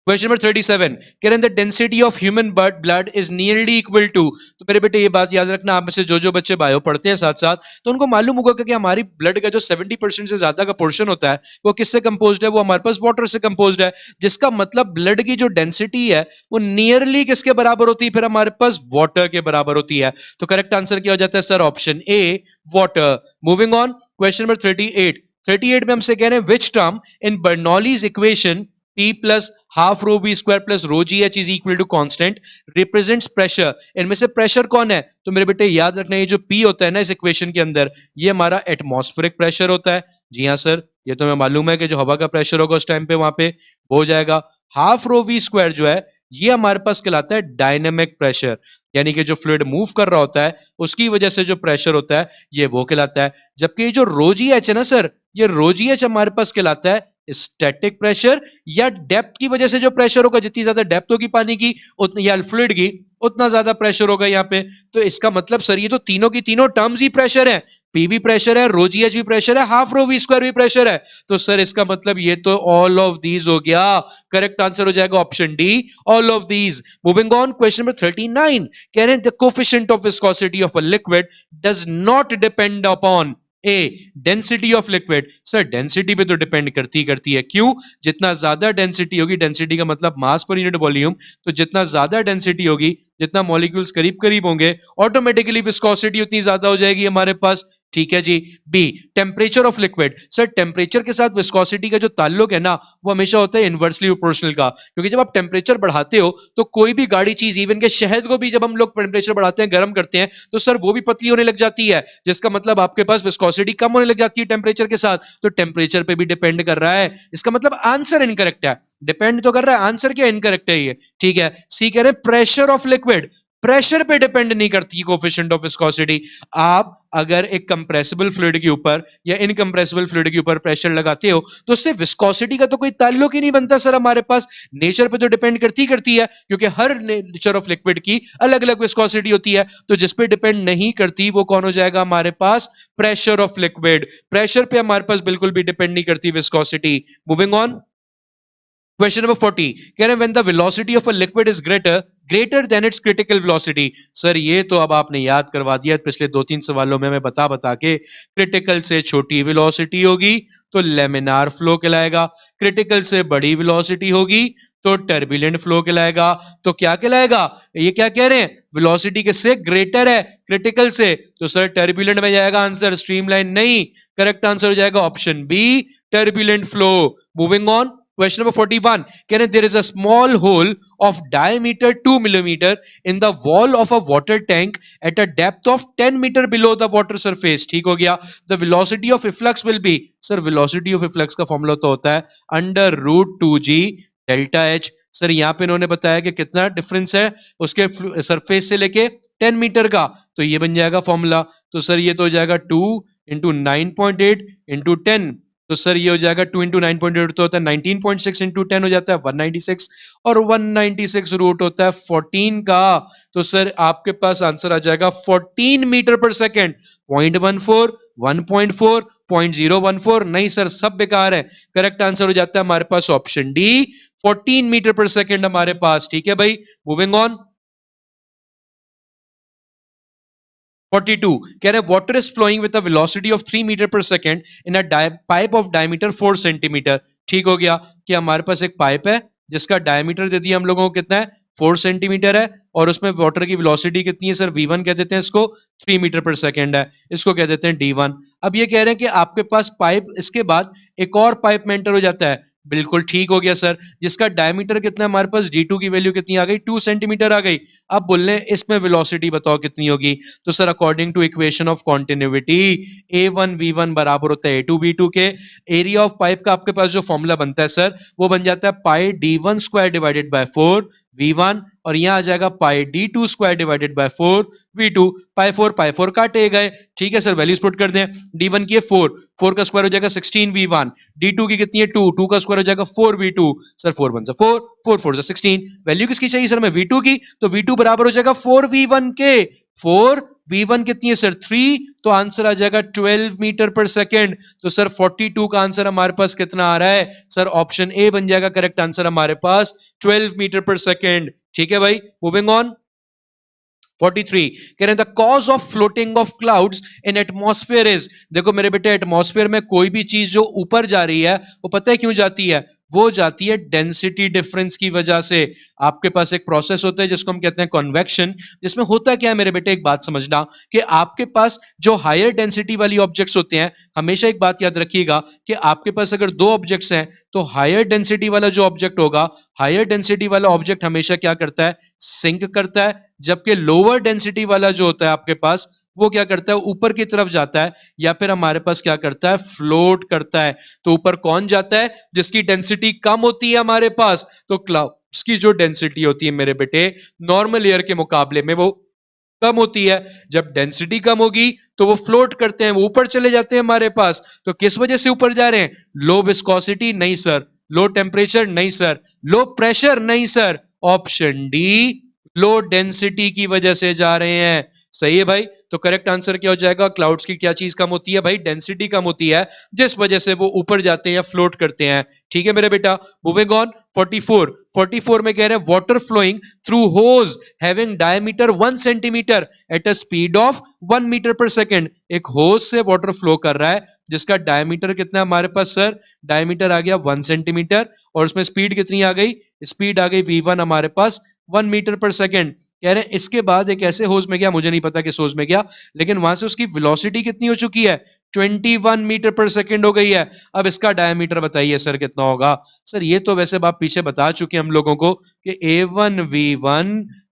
question number 37 कह रहे हैं the density of human blood is nearly equal to. तो मेरे बेटे ये बात याद रखना, आप में से जो बच्चे बायो पढ़ते हैं साथ साथ, तो उनको मालूम होगा कि हमारी ब्लड का जो 70% से ज्यादा का पोर्शन होता है वो किससे कंपोज्ड है? वो हमारे पास वाटर से कंपोज्ड है। जिसका मतलब ब्लड की जो डेंसिटी है वो नियरली किसके बराबर होती है? फिर हमारे पास वाटर के बराबर होती है। तो करेक्ट आंसर क्या हो जाता है sir? Option A, water. Moving on, question number 38। 38 में हमसे कह रहे हैं which term in Bernoulli's equation P plus half rho v square plus rho g h is equal to constant represents pressure. इनमें से प्रेशर कौन है? तो मेरे बेटे याद रखना, ये जो P होता है ना इस इक्वेशन के अंदर, ये हमारा एटमॉस्फेरिक प्रेशर होता है। जी हाँ सर, ये तो मैं मालूम है कि जो हवा का प्रेशर होगा उस टाइम पे वहां पे हो जाएगा। हाफ रो वी स्क्वायर जो है ये हमारे पास कहलाता है डायनेमिक प्रेशर, यानी कि जो फ्लूइड मूव कर रहा होता है उसकी वजह से जो प्रेशर होता है ये वो कहलाता है। जबकि ये जो रो जी एच है ना सर, ये रो जी एच हमारे पास कहलाता है स्टैटिक प्रेशर या डेप्थ की वजह से जो प्रेशर होगा, जितनी ज्यादा डेप्थ होगी पानी की उतनी, या फ्लूइड की, उतना ज्यादा प्रेशर होगा यहाँ पे। तो इसका मतलब सर ये तो तीनों की तीनों टर्म्स ही प्रेशर है, पी भी प्रेशर है, रो जी एच भी प्रेशर है, हाफ रो वी स्क्वायर भी प्रेशर है। तो सर इसका मतलब ये तो ऑल ऑफ दीज हो गया। करेक्ट आंसर हो जाएगा option D, all of these. Moving on, question number 39 कह रहे हैं the coefficient of viscosity of a liquid does not depend upon A density of liquid. Sir density पे तो depend करती है। क्यों? जितना ज्यादा डेंसिटी होगी, डेंसिटी का मतलब मास पर यूनिट वॉल्यूम, तो जितना ज्यादा डेंसिटी होगी, जितना मॉलिक्यूल्स करीब करीब होंगे, ऑटोमेटिकली विस्कोसिटी उतनी ज्यादा हो जाएगी हमारे पास। ठीक है जी। B, temperature of liquid. Sir temperature के साथ विस्कोसिटी का जो ताल्लुक है ना, वो हमेशा होता है इनवर्सली प्रोपोर्शनल का, क्योंकि जब आप टेम्परेचर बढ़ाते हो तो कोई भी गाढ़ी चीज, इवन के शहद को भी जब हम लोग टेम्परेचर बढ़ाते हैं, गर्म करते हैं, तो सर वो भी पतली होने लग जाती है, जिसका मतलब आपके पास विस्कोसिटी कम होने लग जाती है टेम्परेचर के साथ। तो टेम्परेचर पे भी डिपेंड कर रहा है। इसका मतलब आंसर इनकरेक्ट है। डिपेंड तो कर रहा है, आंसर क्या इनकरेक्ट है ये। ठीक है। सी कह रहे हैं प्रेशर ऑफ लिक्विड, प्रेशर पे डिपेंड नहीं करती कोफिशिएंट ऑफ विस्कोसिटी। आप अगर एक कंप्रेसिबल फ्लूइड के ऊपर या इनकंप्रेसिबल फ्लूइड के ऊपर प्रेशर लगाते हो तो उससे विस्कोसिटी का तो कोई ताल्लुक ही नहीं बनता सर हमारे पास। नेचर पे तो डिपेंड करती है, क्योंकि हर नेचर ऑफ लिक्विड की अलग अलग विस्कोसिटी होती है। तो जिस पे डिपेंड नहीं करती वो कौन हो जाएगा हमारे पास? Pressure of liquid. प्रेशर पे हमारे पास बिल्कुल भी डिपेंड नहीं करती viscosity. Moving on, question number 40 कह रहे हैं when the velocity of a liquid is greater than its critical velocity. Sir ये तो अब आपने याद करवा दिया पिछले 2-3 सवालों में, मैं बता के। क्रिटिकल से छोटी वेलोसिटी होगी तो लेमिनार फ्लो कहलाएगा, क्रिटिकल से बड़ी वेलोसिटी होगी तो टर्बुलेंट फ्लो कहलाएगा। तो क्या कहलाएगा? ये क्या कह रहे हैं? वेलोसिटी किससे ग्रेटर है? क्रिटिकल से, तो सर टर्बुलेंट में जाएगा आंसर, स्ट्रीमलाइन नहीं। करेक्ट आंसर हो जाएगा option B, turbulent flow. Moving on, question number 41 can there is a small hole of diameter 2 millimeter in the wall of a water tank at a depth of 10 meter below the water surface। ठीक हो गया। the velocity of efflux will be, sir velocity of efflux का formula तो होता है under root 2g delta h. Sir यहाँ पे इन्होंने बताया कि कितना डिफरेंस है उसके सरफेस से लेके 10 मीटर का, तो ये बन जाएगा फॉर्मूला। तो सर ये तो हो जाएगा 2 इंटू 9.8 इंटू 10, तो सर ये हो जाएगा 2 इंटू 9.8 तो होता है 19.6 इंटू 10 हो जाता है 196, और 196 रूट होता है 14 का। तो सर आपके पास आंसर आ जाएगा 14 मीटर पर सेकेंड। 0.14, 1.4, 0.014, नहीं सर सब बेकार है। करेक्ट आंसर हो जाता है हमारे पास option D, 14 metre per second हमारे पास। ठीक है भाई। मूविंग ऑन, 42 कह रहे हैं water is flowing with a velocity of 3 metre per second in a pipe of diameter 4 centimetre. ठीक हो गया कि हमारे पास एक पाइप है जिसका डायमीटर दे दिया हम लोगों को कितना है, 4 सेंटीमीटर है, और उसमें वाटर की वेलोसिटी कितनी है सर, v1 कह देते हैं इसको, 3 मीटर पर सेकेंड है, इसको कह देते हैं d1। अब ये कह रहे हैं कि आपके पास पाइप, इसके बाद एक और पाइप में एंटर हो जाता है। बिल्कुल ठीक हो गया सर, जिसका डायमीटर कितना है हमारे पास, d2 की वैल्यू कितनी आ गई, 2 सेंटीमीटर आ गई। अब बोल रहे हैं इसमें वेलोसिटी बताओ कितनी होगी। तो sir according to equation of continuity a1v1 बराबर होता है a2v2 के। एरिया ऑफ पाइप का आपके पास जो फॉर्मूला बनता है सर, वो बन जाता है पाई d1 square divided bye 4 v1, और यहां आ जाएगा पाई d2 square divided bye 4 v2। पाई 4 काटे गए। ठीक है सर, वैल्यूज पुट कर दें। d1 की है 4, 4 का स्क्वायर हो जाएगा 16 v1, d2 की कितनी है 2, 2 का स्क्वायर हो जाएगा 4 v2। सर 4 1 4, 4 4 16, वैल्यू किसकी चाहिए सर, मैं v2 की, तो v2 बराबर हो जाएगा 4 v1 के। 4 v1 कितनी है सर 3, तो आंसर आ जाएगा 12 मीटर पर सेकेंड। तो सर 42 का आंसर हमारे पास कितना आ रहा है सर, ऑप्शन ए बन जाएगा करेक्ट आंसर हमारे पास 12 मीटर पर सेकेंड। ठीक है भाई। मूविंग ऑन, 43 कह रहे हैं the cause of floating of clouds in atmosphere is. देखो मेरे बेटे, एटमॉस्फेयर में कोई भी चीज जो ऊपर जा रही है वो पता है क्यों जाती है, वो जाती है डेंसिटी डिफरेंस की वजह से। आपके पास एक प्रोसेस होता है जिसको हम कहते हैं कन्वेक्शन, जिसमें होता क्या है मेरे बेटे, एक बात समझना कि आपके पास जो हायर डेंसिटी वाली ऑब्जेक्ट्स होते हैं, हमेशा एक बात याद रखिएगा कि आपके पास अगर दो ऑब्जेक्ट्स हैं तो हायर डेंसिटी वाला जो ऑब्जेक्ट होगा, हायर डेंसिटी वाला ऑब्जेक्ट हमेशा क्या करता है, सिंक करता है, जबकि लोअर डेंसिटी वाला जो होता है आपके पास, वो क्या करता है, ऊपर की तरफ जाता है, या फिर हमारे पास क्या करता है, फ्लोट करता है। तो ऊपर कौन जाता है, जिसकी डेंसिटी कम होती है हमारे पास। तो क्लाउड्स की जो डेंसिटी होती है मेरे बेटे, नॉर्मल एयर के मुकाबले में वो कम होती है। जब डेंसिटी कम होगी तो वो फ्लोट करते हैं, वो ऊपर चले जाते हैं हमारे पास। तो किस वजह से ऊपर जा रहे हैं? लो विस्कोसिटी नहीं सर, लो टेम्परेचर नहीं सर, लो प्रेशर नहीं sir, option D low density की वजह से जा रहे हैं। सही है भाई। तो करेक्ट आंसर क्या हो जाएगा? क्लाउड्स की क्या चीज कम होती है भाई? डेंसिटी कम होती है, जिस वजह से वो ऊपर जाते हैं या फ्लोट करते हैं। ठीक है मेरे बेटा। मूविंग ऑन 44 में कह रहे हैं water flowing through hose having diameter 1 centimetre at a speed of 1 metre per second. एक होज से वाटर फ्लो कर रहा है जिसका डायमीटर कितना है हमारे पास सर? डायमीटर आ गया 1 सेंटीमीटर, और उसमें स्पीड कितनी आ गई? स्पीड आ गई v1 हमारे पास 1 मीटर पर सेकेंड। कह रहे हैं इसके बाद एक ऐसे होज में गया, मुझे नहीं पता किस होज में गया, लेकिन वहां से उसकी वेलोसिटी कितनी हो चुकी है? 21 मीटर पर सेकेंड हो गई है। अब इसका डायमीटर बताइए सर कितना होगा? सर ये तो वैसे आप पीछे बता चुके हैं हम लोगों को कि A1V1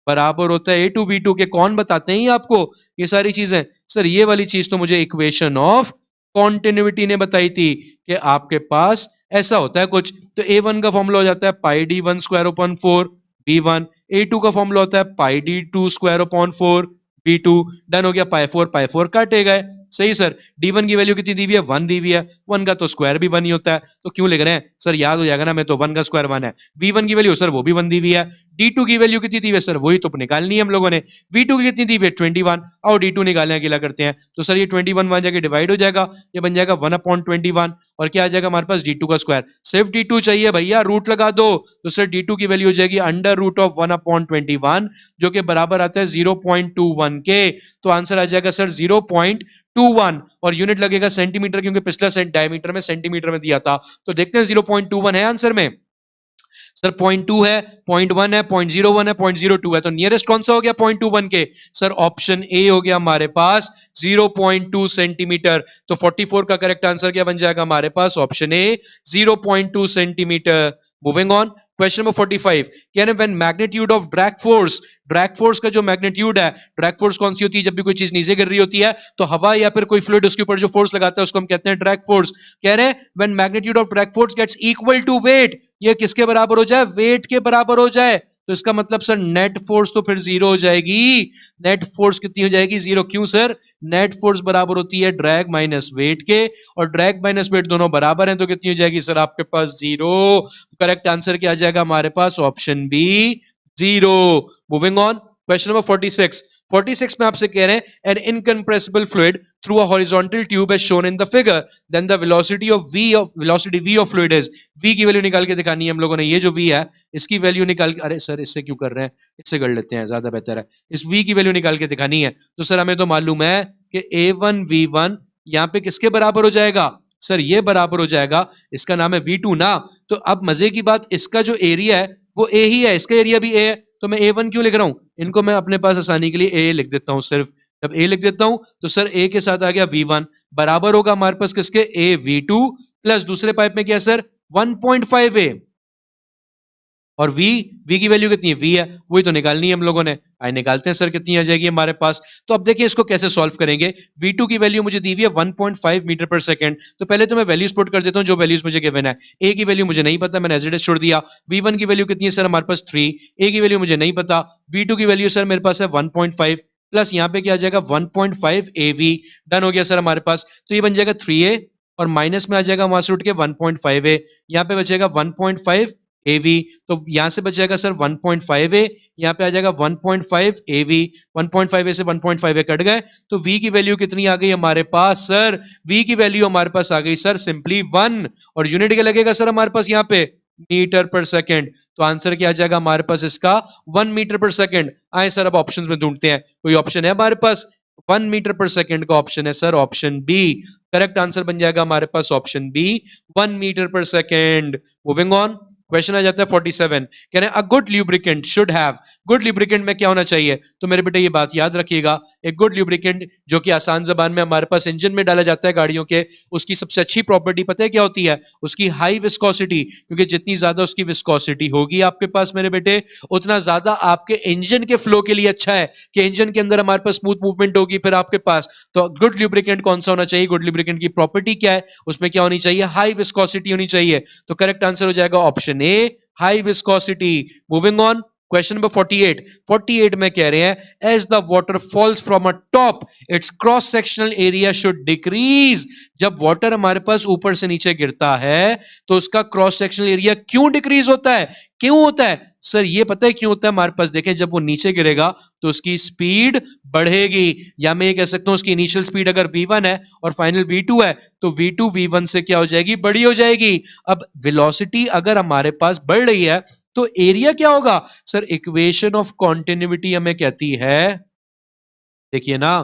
बराबर होता है A2V2 के। कौन बताते हैं ये आपको ये सारी चीजें? सर ये वाली चीज तो मुझे इक्वेशन ऑफ कॉन्टिन्यूटी ने बताई थी कि आपके पास ऐसा होता है कुछ। तो A1 का फॉर्मूला हो जाता है pi D 1 square upon 4 V1। A2 का फॉर्मूला होता है pi D 2 square upon 4 V2। Done हो गया। पाई 4 काटे गए। सही सर। D1 की वैल्यू कितनी दी हुई है? 1 दी हुई है। 1 का तो स्क्वायर भी 1 ही होता है, तो क्यों लिख रहे हैं सर? याद हो जाएगा ना, मैं तो 1 का स्क्वायर 1 है। V1 की वैल्यू सर वो भी 1 दी हुई है। D2 की वैल्यू कितनी दी हुई है सर? वही तो निकालनी है हम लोगों ने। V2 की कितनी दी हुई है? 21। और D2 निकालने अकेला करते हैं, तो सर ये 21 वहां जाके डिवाइड हो जाएगा, ये बन जाएगा 1/21। और क्या आ जाएगा हमारे पास? D2 का स्क्वायर। सिर्फ D2 चाहिए भैया, रूट लगा दो। तो सर D2 की वैल्यू हो जाएगी अंडर रूट ऑफ 1/21, जो कि बराबर आता है 0.21 के। तो आंसर आ जाएगा सर 0.21, और यूनिट लगेगा सेंटीमीटर, क्योंकि पिछला डायमीटर में सेंटीमीटर में दिया था। तो देखते हैं 0.21 है आंसर में। सर 0.2 है, 0.1 है, 0.01 है, 0.02 है, तो नियरेस्ट कौन सा हो गया 0.21 के? सर ऑप्शन ए हो गया हमारे पास 0.2 सेंटीमीटर। तो 44 का करेक्ट आंसर क्या बन जाएगा हमारे पास? Option A 0.2 centimetre. Moving on question number 45, कह रहे when magnitude of drag force का जो मैग्नीट्यूड है, ड्रैग फोर्स कौन सी होती है? जब भी कोई चीज नीचे गिर रही होती है तो हवा या फिर कोई फ्लूइड उसके ऊपर जो फोर्स लगाता है उसको हम कहते हैं ड्रैग फोर्स। कह रहे हैं when magnitude of drag force gets equal to weight, ये किसके बराबर हो जाए? वेट के बराबर हो जाए। तो इसका मतलब सर नेट फोर्स तो फिर जीरो हो जाएगी। नेट फोर्स कितनी हो जाएगी? जीरो। क्यों सर? नेट फोर्स बराबर होती है ड्रैग माइनस वेट के, और ड्रैग माइनस वेट दोनों बराबर हैं, तो कितनी हो जाएगी सर आपके पास? जीरो। करेक्ट आंसर क्या आ जाएगा हमारे पास? Option B zero. Moving on question number 46 में आपसे कह रहे हैं an incompressible fluid through a horizontal tube as shown in the figure, then the velocity v of fluid is. v की वैल्यू निकाल के दिखानी है हम लोगों ने। ये जो v है इसकी वैल्यू निकाल के, अरे सर इससे क्यों कर रहे हैं, इससे कर लेते हैं, ज्यादा बेहतर है। इस v की वैल्यू निकाल के दिखानी है। तो सर हमें तो मालूम है कि A1V1 यहाँ पे किसके बराबर हो जाएगा? सर ये बराबर हो जाएगा, इसका नाम है V2 ना। तो अब मजे की बात, इसका जो एरिया है वो A ही है, इसका एरिया भी A है, तो मैं A1 क्यों लिख रहा हूं? इनको मैं अपने पास आसानी के लिए A लिख देता हूं सिर्फ। जब A लिख देता हूं तो सर A के साथ आ गया V1 बराबर होगा हमारे पास किसके? A V2 प्लस दूसरे पाइप में क्या है सर? 1.5A। और v की वैल्यू कितनी है? v है, वही तो निकालनी है हम लोगों ने। आइए निकालते हैं सर कितनी आ जाएगी हमारे पास। तो अब देखिए इसको कैसे सॉल्व करेंगे। v2 की वैल्यू मुझे दी हुई है 1.5 मीटर पर सेकंड। तो पहले तो मैं वैल्यूज पुट कर देता हूं जो वैल्यूज मुझे गिवन है। a की वैल्यू मुझे नहीं पता, मैंने एज इट इज छोड़ दिया। v1 की वैल्यू कितनी है सर हमारे पास? 3। a की वैल्यू मुझे नहीं पता। v2 की वैल्यू सर मेरे पास है 1.5, प्लस यहाँ पे क्या आ जाएगा 1.5 av। डन हो गया सर हमारे पास। तो ये बन जाएगा 3a, और माइनस में आ जाएगा वहां से उठ के 1.5a, यहाँ पे बचेगा 1.5 AV। तो यहां से बच जाएगा सर 1.5A, यहाँ पे आ जाएगा 1.5 AV। 1.5A से 1.5A कट गए, तो V की वैल्यू कितनी आ गई हमारे पास सर? V की वैल्यू हमारे पास आ गई सर सिंपली 1, और यूनिट क्या लगेगा सर हमारे पास यहाँ पे? Metre per second. तो आंसर क्या आ जाएगा हमारे पास इसका? 1 मीटर पर सेकंड। आए सर अब ऑप्शन में ढूंढते हैं, कोई ऑप्शन है हमारे पास? 1 मीटर पर सेकंड का ऑप्शन है sir option B. Correct answer बन जाएगा हमारे पास option B 1 metre per second. Moving on question आ जाता है 47, कह रहे हैं a good lubricant should have. Good lubricant में क्या होना चाहिए? तो मेरे बेटे ये बात याद रखिएगा, एक गुड ल्यूब्रिकेंट जो कि आसान जबान में हमारे पास इंजन में डाला जाता है गाड़ियों के, उसकी सबसे अच्छी प्रॉपर्टी पता है क्या होती है? उसकी हाई विस्कोसिटी। क्योंकि जितनी ज्यादा उसकी विस्कोसिटी होगी आपके पास मेरे बेटे, उतना ज्यादा आपके इंजन के फ्लो के लिए अच्छा है कि इंजन के अंदर हमारे पास स्मूथ मूवमेंट होगी फिर आपके पास। तो गुड ल्यूब्रिकेंट कौन सा होना चाहिए? गुड ल्यूब्रिकेंट की प्रॉपर्टी क्या है? उसमें क्या होनी चाहिए? हाई विस्कोसिटी होनी चाहिए। तो करेक्ट आंसर हो जाएगा option A high viscosity. Moving on question number 48 में कह रहे हैं as the water falls from a top its cross sectional area should decrease. जब वाटर हमारे पास ऊपर से नीचे गिरता है तो उसका क्रॉस सेक्शनल एरिया क्यों डिक्रीज होता है? क्यों होता है सर? ये पता है क्यों होता है हमारे पास? देखें, जब वो नीचे गिरेगा तो उसकी स्पीड बढ़ेगी, या मैं ये कह सकता हूं उसकी इनिशियल स्पीड अगर v1 है और फाइनल v2 है तो v2 v1 से क्या हो जाएगी? बड़ी हो जाएगी। अब वेलोसिटी अगर हमारे पास बढ़ रही है तो एरिया क्या होगा सर? इक्वेशन ऑफ कॉन्टिन्यूटी हमें कहती है, देखिए ना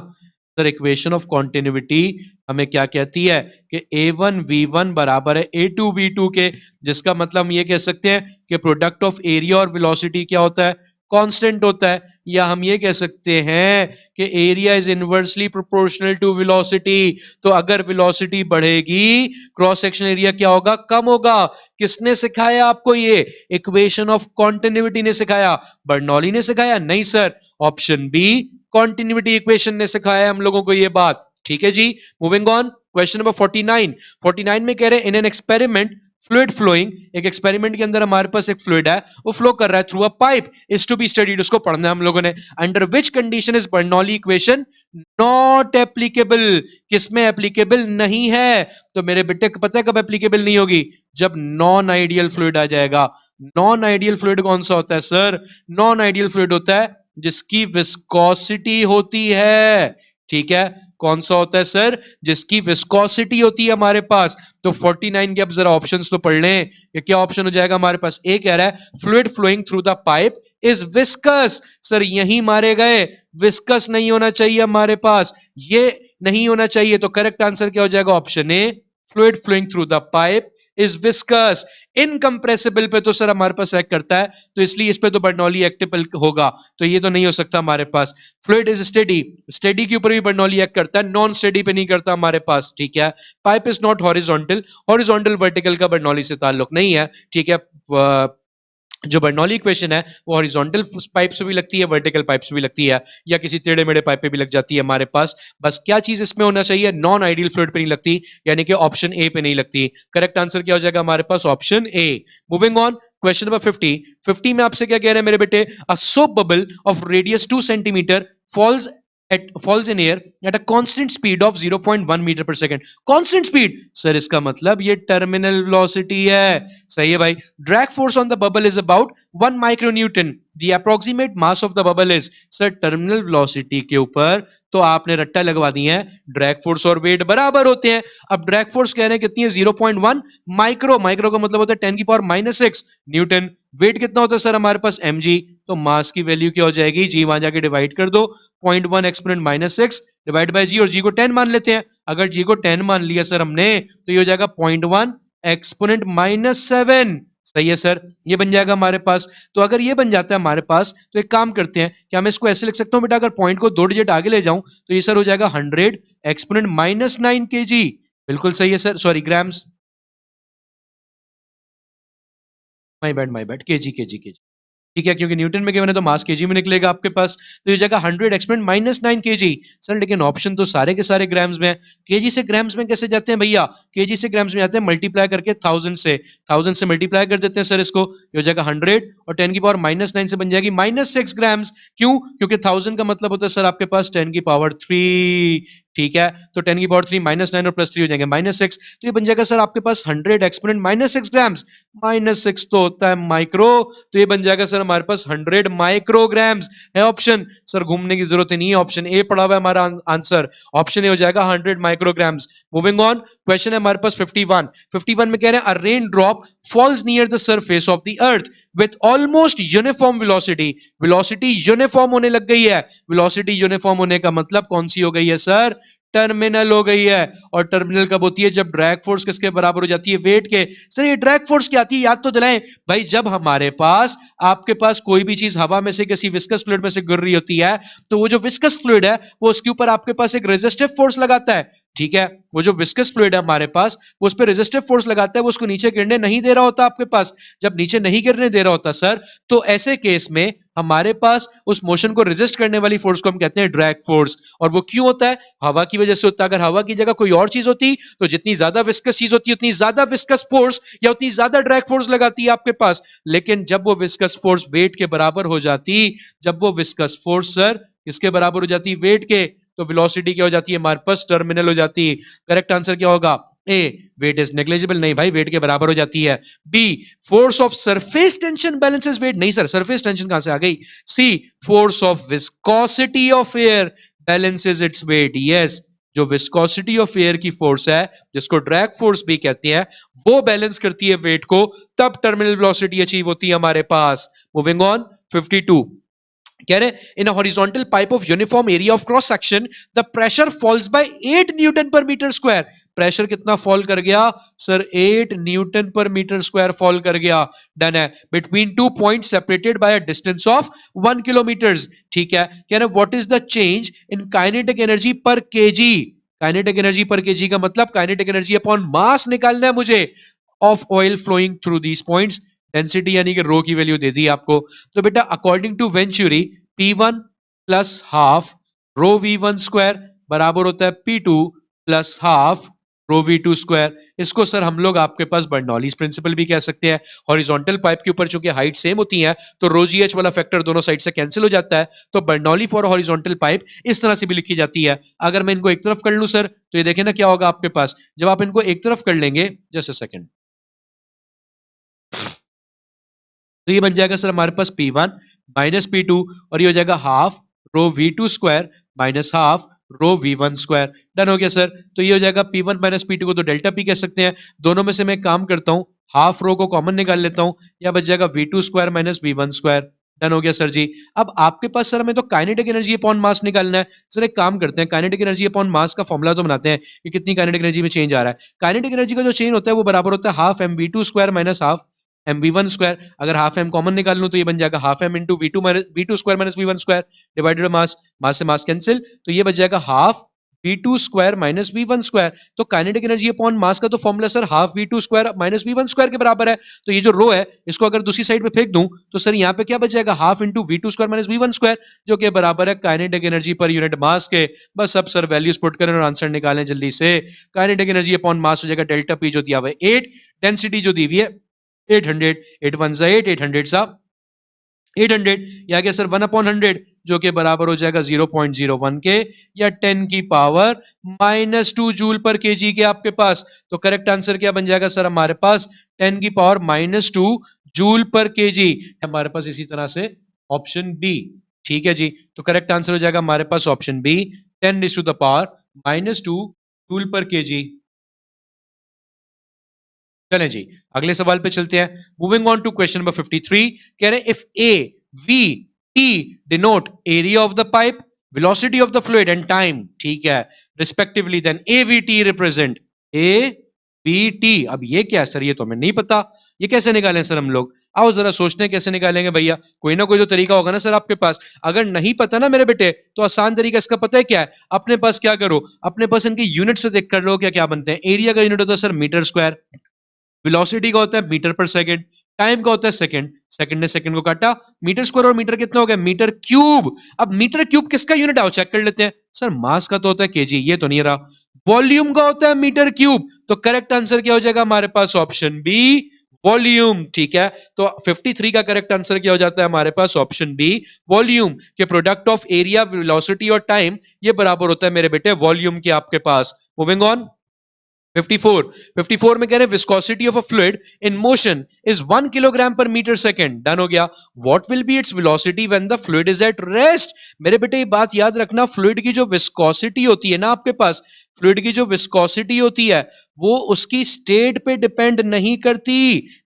सर, इक्वेशन ऑफ कॉन्टिन्यूटी हमें क्या कहती है कि a1 v1 बराबर है a2 v2 के, जिसका मतलब हम ये कह सकते हैं कि प्रोडक्ट ऑफ एरिया और वेलोसिटी क्या होता है? कांस्टेंट होता है। या हम ये कह सकते हैं कि area is inversely proportional to velocity. तो अगर वेलोसिटी बढ़ेगी क्रॉस सेक्शन एरिया क्या होगा? कम होगा। किसने सिखाया आपको ये? इक्वेशन ऑफ कॉन्टिन्यूटी ने सिखाया। बर्नौली ने सिखाया? नहीं sir, option B continuity equation ने सिखाया हम लोगों को ये बात। ठीक है जी, मूविंग ऑन। क्वेश्चन नंबर 49 में कह रहे हैं in an experiment fluid flowing, एक एक्सपेरिमेंट के अंदर हमारे पास एक फ्लूइड है, वो फ्लो कर रहा है through a pipe is to be studied. उसको पढ़ना है हम लोगों ने। Under which condition is Bernoulli equation not applicable? किसमें एप्लीकेबल नहीं है? तो मेरे बेटे को पता है कब एप्लीकेबल नहीं होगी? जब नॉन आइडियल फ्लूइड आ जाएगा। नॉन आइडियल फ्लूइड कौन सा होता है सर? नॉन आइडियल फ्लूइड होता है जिसकी विस्कोसिटी होती है। ठीक है, कौन सा होता है सर? जिसकी विस्कोसिटी होती है हमारे पास। तो 49 के अब जरा ऑप्शंस तो पढ़ लें कि क्या ऑप्शन हो जाएगा हमारे पास। ए कह रहा है fluid flowing through the pipe is viscous. Sir यही मारे गए, विस्कस नहीं होना चाहिए हमारे पास, ये नहीं होना चाहिए। तो करेक्ट आंसर क्या हो जाएगा? Option A, fluid flowing through the pipe is viscous. Incompressible पे तो सर हमारे पास एक्ट करता है, तो इसलिए इस पे तो बर्नौली एक्टेबल होगा, तो ये तो नहीं हो सकता हमारे पास। फ्लूइड इज स्टेडी, स्टेडी के ऊपर भी बर्नौली एक्ट करता है, नॉन स्टेडी पे नहीं करता हमारे पास। ठीक है, pipe is not horizontal, horizontal vertical का बर्नौली से ताल्लुक नहीं है। ठीक है, जो बर्नौली इक्वेशन है वो हॉरिजॉन्टल पाइप से भी लगती है, वर्टिकल पाइप से भी लगती है, या किसी टेढ़े मेढ़े पाइप पे भी लग जाती है हमारे पास। बस क्या चीज इसमें होना चाहिए? नॉन आइडियल फ्लूइड पे नहीं लगती, यानी कि ऑप्शन ए पे नहीं लगती। करेक्ट आंसर क्या हो जाएगा हमारे पास? Option A. Moving on, question number 50 में आपसे क्या कह रहे हैं मेरे बेटे? A soap bubble of radius 2 centimetre falls in air at a constant speed of 0.1 metre per second. Constant speed sir, इसका मतलब ये टर्मिनल वेलोसिटी है। सही है भाई। Drag force on the bubble is about 1 micronewton, the approximate mass of the bubble is. Sir terminal velocity के ऊपर तो आपने रट्टा लगवा दी है, ड्रैग फोर्स और वेट बराबर होते हैं। अब ड्रैग फोर्स कह रहे हैं कितनी है? 0.1 माइक्रो, माइक्रो का मतलब होता है 10 की पावर -6 न्यूटन। वेट कितना होता है सर हमारे पास? mg। तो मास की वैल्यू क्या हो जाएगी? जी वहां जाके डिवाइड कर दो, 0.1 एक्सपोनेंट -6 डिवाइड बाय जी, और जी को 10 मान लेते हैं। अगर जी को 10 मान लिया सर हमने तो ये हो जाएगा 0.1 एक्सपोनेंट -7। सही है सर, ये बन जाएगा हमारे पास। तो अगर ये बन जाता है हमारे पास तो एक काम करते हैं, क्या मैं इसको ऐसे लिख सकता हूं बेटा? अगर पॉइंट को 2 डिजिट आगे ले जाऊं तो ये सर हो जाएगा 100 एक्सपोनेंट -9 kg। बिल्कुल सही है sir, sorry grams, my bad, KG. ठीक है, क्योंकि न्यूटन में गिवन है तो मास केजी में निकलेगा आपके पास। तो ये जगह 100 एक्सपोनेंट -9 केजी। सर लेकिन ऑप्शन तो सारे के सारे ग्राम्स में है, केजी से ग्राम्स में कैसे जाते हैं भैया? केजी से ग्राम्स में जाते हैं मल्टीप्लाई करके 1000 से मल्टीप्लाई कर देते हैं सर इसको। ये हो जाएगा 100 और 10 की पावर -9 से बन जाएगी -6 ग्राम्स। क्यों? क्योंकि 1000 का मतलब होता है सर आपके पास 10 की पावर 3। ठीक है, तो 10 की पावर 3 -9 और +3 हो जाएंगे -6, तो ये बन जाएगा सर आपके पास 100 एक्सपोनेंट -6 ग्राम्स। -6 तो होता है माइक्रो, तो ये बन जाएगा सर हमारे पास 100 माइक्रोग्राम्स है ऑप्शन। सर घूमने की जरूरत ही नहीं है, ऑप्शन ए पड़ा हुआ है हमारा आंसर। ऑप्शन ए हो जाएगा 100 माइक्रोग्राम्स। मूविंग ऑन, क्वेश्चन है हमारे पास 51 में कह रहे हैं a rain drop falls near the surface of the earth with almost uniform velocity. Velocity uniform होने लग गई है। वेलोसिटी यूनिफॉर्म होने का मतलब कौन सी हो गई है सर? टर्मिनल हो गई है। और टर्मिनल कब होती है? जब ड्रैग फोर्स किसके बराबर हो जाती है? वेट के। सर ये ड्रैग फोर्स क्या आती है? याद तो दिलाएं भाई। जब हमारे पास आपके पास कोई भी चीज हवा में से किसी विस्कस फ्लूइड में से गिर रही होती है तो वो जो विस्कस फ्लूइड है वो उसके ऊपर आपके पास एक रेजिस्टिव फोर्स लगाता है। ठीक है, वो जो विस्कस फ्लूइड है हमारे पास वो उस पर रेजिस्टिव फोर्स लगाता है, वो उसको नीचे गिरने नहीं दे रहा होता आपके पास। जब नीचे नहीं गिरने दे रहा होता सर तो ऐसे केस में हमारे पास उस मोशन को रेजिस्ट करने वाली फोर्स को हम कहते हैं ड्रैग फोर्स। और वो क्यों होता है? हवा की वजह से होता है। अगर हवा की जगह कोई और चीज होती तो जितनी ज्यादा विस्कस चीज होती उतनी ज्यादा विस्कस फोर्स या उतनी ज्यादा ड्रैग फोर्स लगाती है आपके पास। लेकिन जब वो विस्कस फोर्स वेट के बराबर हो जाती, जब वो विस्कस फोर्स सर किसके बराबर हो जाती? वेट के, तो वेलोसिटी क्या हो जाती है हमारे पास? टर्मिनल हो जाती है। करेक्ट आंसर क्या होगा? A, weight is negligible. नहीं भाई, वेट के बराबर हो जाती है। B, force of surface tension balances weight. नहीं सर, सरफेस टेंशन कहां से आ गई? C, force of viscosity of air balances its weight. Yes, जो विस्कोसिटी ऑफ एयर की फोर्स है, जिसको ड्रैग फोर्स भी कहते हैं, वो बैलेंस करती है वेट को, तब टर्मिनल वेलोसिटी अचीव होती है हमारे पास। मूविंग ऑन, 52 कह रहे in horizontal pipe of uniform area of cross section the pressure falls by 8 newton per metre square. प्रेशर कितना फॉल कर गया sir? 8 newton per metre square fall कर गया। डन है। Between 2 points separated by a distance of 1 kilometre. ठीक है। कह रहे what is the change in kinetic energy per kg. Kinetic energy per kg का मतलब काइनेटिक एनर्जी अपॉन मास निकालना है मुझे of oil flowing through these points. Density यानी कि रो की वैल्यू दे दी आपको। तो बेटा according to Venturi P1 plus half rho V1 square बराबर होता है P2 plus half rho V2 square. इसको सर हम लोग आपके पास बर्नौलीज प्रिंसिपल भी कह सकते हैं। हॉरिजॉन्टल पाइप के ऊपर चूंकि हाइट सेम होती है तो रो जी एच वाला फैक्टर दोनों साइड से कैंसिल हो जाता है, तो बर्नौली फॉर हॉरिजॉन्टल पाइप इस तरह से भी लिखी जाती है। अगर मैं इनको एक तरफ कर लूं सर, तो ये देखें ना क्या होगा आपके पास जब आप इनको एक तरफ कर लेंगे। Just a second. तो ये बन जाएगा सर हमारे पास P1 माइनस P2 और ये हो जाएगा half rho V2 square minus half rho V1 square. Done हो गया सर। तो ये हो जाएगा P1 माइनस P2 को तो डेल्टा P कह सकते हैं। दोनों में से मैं काम करता हूं, हाफ रो को कॉमन निकाल लेता हूं, या बच जाएगा V2 square minus V1 square. Done हो गया सर जी। अब आपके पास सर हमें तो काइनेटिक एनर्जी अपॉन मास निकालना है। सर एक काम करते हैं, काइनेटिक एनर्जी अपॉन मास का फॉर्मुला तो बनाते हैं कि कितनी काइनेटिक एनर्जी में चेंज आ रहा है। काइनेटिक एनर्जी का जो चेंज होता है वो बराबर होता है half mv2 square minus half mv1 square. अगर हाफ m कॉमन निकाल लूं तो ये बन जाएगा half m into v2 square minus v1 square divided mass, mass से मास कैंसिल, तो ये बच जाएगा half v2 square minus v1 square. तो काइनेटिक एनर्जी अपॉन मास का तो formula sir half v2 square minus v1 square के बराबर है। तो ये जो रो है इसको अगर दूसरी साइड पे फेंक दूं तो सर यहाँ पे क्या बच जाएगा? Half into v2 square minus v1 square, जो कि बराबर है kinetic energy per unit mass के। बस अब सर वैल्यूज पुट करें और आंसर निकालें जल्दी से। काइनेटिक एनर्जी अपॉन मास हो जाएगा डेल्टा पी जो दिया हुआ है 8, डेंसिटी जो दी हुई है 800, 8 1 8, 800 सा 800, या क्या सर 1/100 जो कि बराबर हो जाएगा 0.01 के या 10 की power minus 2 joule per KG के आपके पास। तो करेक्ट आंसर क्या बन जाएगा सर हमारे पास? 10 की power minus 2 joule per KG हमारे पास। इसी तरह से ऑप्शन बी। ठीक है जी। तो करेक्ट आंसर हो जाएगा हमारे पास option B, 10 to the power minus 2 joule per KG. चलें जी, अगले सवाल पे चलते हैं। Moving on to question number 53, कह रहे हैं if A V T denote area of the pipe, velocity of the fluid and time, ठीक है, respectively, then A V T represent A B T. अब ये क्या है सर? ये तो हमें नहीं पता, ये कैसे निकालें सर हम लोग? आओ जरा सोचते हैं कैसे निकालेंगे भैया। कोई ना कोई तो तरीका होगा ना सर आपके पास। अगर नहीं पता ना मेरे बेटे, तो आसान तरीका इसका पता है क्या है? अपने पास क्या करो, अपने पास इनके यूनिट से देख कर लो क्या क्या बनते हैं। एरिया का यूनिट होता है सर मीटर स्क्वायर, वेलोसिटी का होता है मीटर पर सेकंड, टाइम का होता है सेकंड, सेकंड ने सेकंड को काटा, मीटर स्क्वायर और मीटर कितना हो गया? Metre cube. अब मीटर क्यूब किसका यूनिट आओ चेक कर लेते हैं। सर मास का तो होता है केजी, ये तो नहीं रहा। वॉल्यूम का होता है मीटर क्यूब। तो करेक्ट आंसर क्या हो जाएगा हमारे पास? Option B, volume. ठीक है। तो 53 का करेक्ट आंसर क्या हो जाता है हमारे पास? Option B, volume. के प्रोडक्ट ऑफ एरिया, वेलोसिटी और टाइम ये बराबर होता है मेरे बेटे वॉल्यूम के आपके पास। मूविंग ऑन 54 में कह रहे हैं viscosity of a fluid in motion is 1 kilogram पर मीटर सेकंड। डन हो गया। What will be its velocity when the fluid is at rest. मेरे बेटे ये बात याद रखना, फ्लूइड की जो विस्कोसिटी होती है ना आपके पास, फ्लूइड की जो विस्कोसिटी होती है वो उसकी स्टेट पे डिपेंड नहीं करती।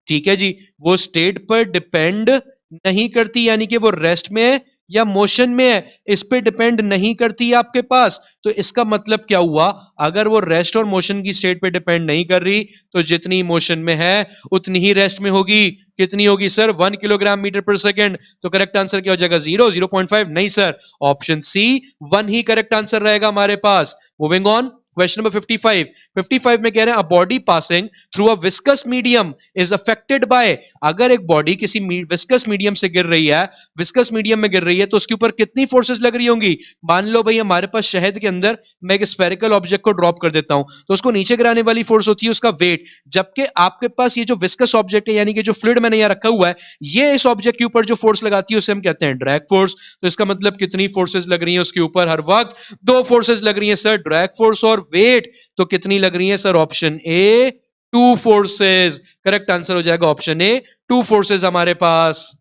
ठीक है जी, वो स्टेट पर डिपेंड नहीं करती, यानी कि वो रेस्ट में है या मोशन में है इस पे डिपेंड नहीं करती है आपके पास। तो इसका मतलब क्या हुआ? अगर वो रेस्ट और मोशन की स्टेट पे डिपेंड नहीं कर रही तो जितनी मोशन में है उतनी ही रेस्ट में होगी। कितनी होगी sir? 1 kilogram metre per second. तो करेक्ट आंसर क्या हो जाएगा? 0.5? नहीं सर, ऑप्शन सी 1 ही करेक्ट आंसर रहेगा हमारे पास। मूविंग ऑन क्वेश्चन नंबर 55, 55 में कह रहे हैं a body passing through a viscous medium is affected by, अगर एक बॉडी किसी विस्कस मीडियम से गिर रही है, विस्कस मीडियम में गिर रही है, तो उसके ऊपर कितनी फोर्सेस लग रही होंगी? मान लो भाई हमारे पास शहद के अंदर मैं एक स्फेरिकल ऑब्जेक्ट को ड्रॉप कर देता हूं, तो उसको नीचे गिराने वाली फोर्स होती है उसका वेट, जबकि आपके पास ये जो विस्कस ऑब्जेक्ट है, यानी कि जो फ्लूइड मैंने यहां रखा हुआ है, ये इस ऑब्जेक्ट के ऊपर जो फोर्स लगाती है उसे हम कहते हैं ड्रैग फोर्स। तो इसका मतलब कितनी फोर्सेस लग रही हैं उसके ऊपर हर वक्त? दो फोर्सेस लग रही हैं सर, ड्रैग फोर्स और वेट। तो कितनी लग रही है सर? ऑप्शन ए, टू फोर्सेस। करेक्ट आंसर हो जाएगा ऑप्शन ए, टू फोर्सेस हमारे पास।